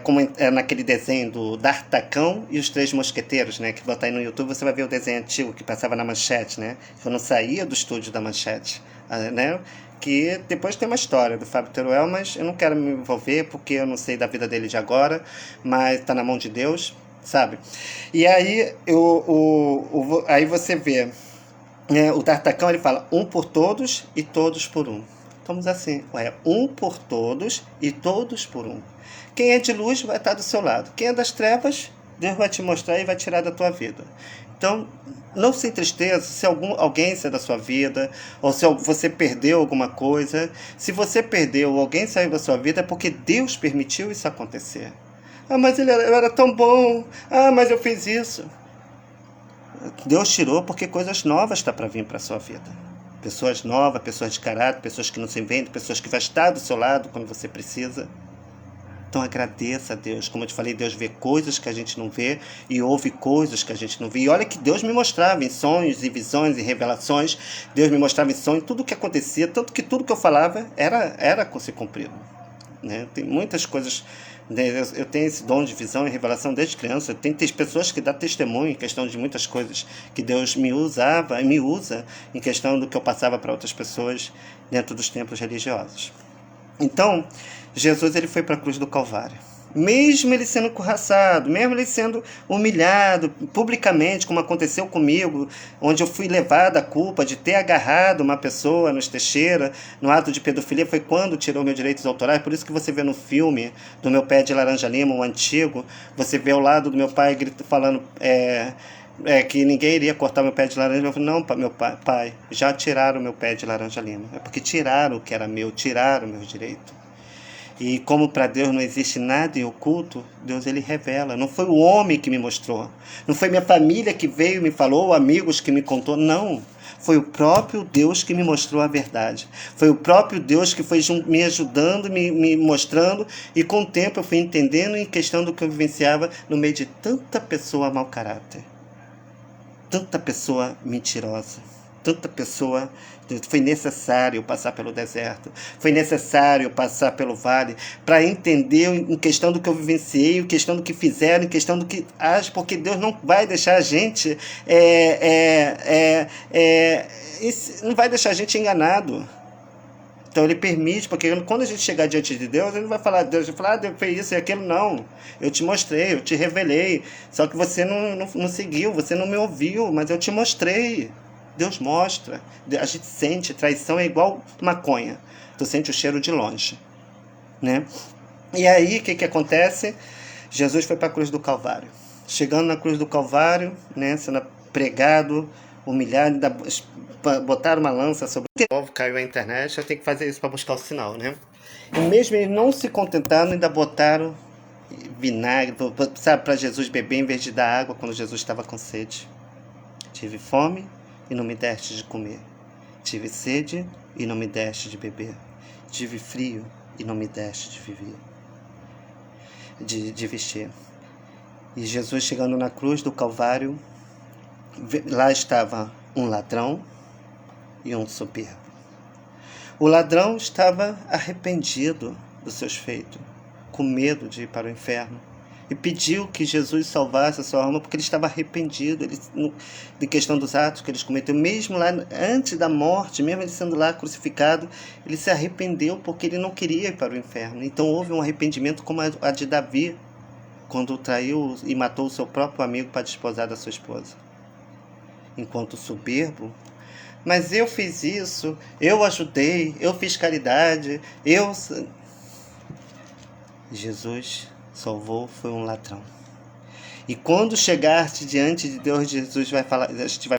Como naquele desenho do D'Artagnan e os Três Mosqueteiros, né? Que botar aí no YouTube, você vai ver o desenho antigo que passava na Manchete, né? Eu não saía do estúdio da Manchete, né? Que depois tem uma história do Fábio Teruel, mas eu não quero me envolver porque eu não sei da vida dele de agora, mas tá na mão de Deus, sabe? E aí, aí você vê... o D'Artagnan, ele fala um por todos e todos por um. Estamos assim, um por todos e todos por um. Quem é de luz vai estar do seu lado. Quem é das trevas, Deus vai te mostrar e vai tirar da tua vida. Então, não se entristeça se alguém saiu da sua vida, ou se você perdeu alguma coisa. Se você perdeu ou alguém saiu da sua vida, é porque Deus permitiu isso acontecer. Mas eu era tão bom. Mas eu fiz isso. Deus tirou porque coisas novas estão para vir para a sua vida. Pessoas novas, pessoas de caráter, pessoas que não se vendem, pessoas que vão estar do seu lado quando você precisa. Então agradeça a Deus. Como eu te falei, Deus vê coisas que a gente não vê e ouve coisas que a gente não vê. E olha que Deus me mostrava em sonhos e visões e revelações. Deus me mostrava em sonhos tudo o que acontecia, tanto que tudo que eu falava era se cumprido. Né? Tem muitas coisas... Eu tenho esse dom de visão e revelação desde criança. Tem pessoas que dão testemunho em questão de muitas coisas que Deus me usava e me usa em questão do que eu passava para outras pessoas dentro dos templos religiosos. Então, Jesus ele foi para a cruz do Calvário. Mesmo ele sendo corraçado, mesmo ele sendo humilhado publicamente, como aconteceu comigo, onde eu fui levado à culpa de ter agarrado uma pessoa nos Teixeira, no ato de pedofilia, foi quando tirou meus direitos autorais. Por isso que você vê no filme do Meu Pé de Laranja Lima, o antigo, você vê ao lado do meu pai falando que ninguém iria cortar meu pé de laranja. Eu falei, não, meu pai, já tiraram meu pé de laranja lima. É porque tiraram o que era meu, tiraram meus direitos. E como para Deus não existe nada em oculto, Deus ele revela. Não foi o homem que me mostrou, não foi minha família que veio e me falou, ou amigos que me contou, não. Foi o próprio Deus que me mostrou a verdade. Foi o próprio Deus que foi me ajudando, me mostrando, e com o tempo eu fui entendendo em questão do que eu vivenciava no meio de tanta pessoa mau caráter, tanta pessoa mentirosa, tanta pessoa. Foi necessário passar pelo deserto, foi necessário passar pelo vale, para entender em questão do que eu vivenciei, em questão do que fizeram, em questão do que age, porque Deus não vai deixar a gente não vai deixar a gente enganado. Então ele permite, porque quando a gente chegar diante de Deus, ele não vai falar, Deus vai falar, Deus fez isso e aquilo, não. Eu te mostrei, eu te revelei, só que você não seguiu, você não me ouviu, mas eu te mostrei. Deus mostra, a gente sente, traição é igual maconha, tu sente o cheiro de longe, né? E aí, o que acontece? Jesus foi para a cruz do Calvário. Chegando na cruz do Calvário, né, sendo pregado, humilhado, botaram uma lança sobre o povo, caiu a internet, eu tenho que fazer isso para buscar o sinal, né? E mesmo eles não se contentaram, ainda botaram vinagre, sabe, para Jesus beber em vez de dar água quando Jesus estava com sede. Tive fome e não me deste de comer. Tive sede e não me deste de beber. Tive frio e não me deste de viver, de vestir. E Jesus chegando na cruz do Calvário, lá estava um ladrão e um soberbo. O ladrão estava arrependido dos seus feitos, com medo de ir para o inferno, e pediu que Jesus salvasse a sua alma, porque ele estava arrependido de questão dos atos que ele cometeu. Mesmo lá antes da morte, mesmo ele sendo lá crucificado, ele se arrependeu porque ele não queria ir para o inferno. Então houve um arrependimento como a de Davi, quando traiu e matou o seu próprio amigo para desposar da sua esposa. Enquanto soberbo, mas eu fiz isso, eu ajudei, eu fiz caridade, Jesus salvou, foi um ladrão. E quando chegaste diante de Deus, Jesus vai falar, a gente vai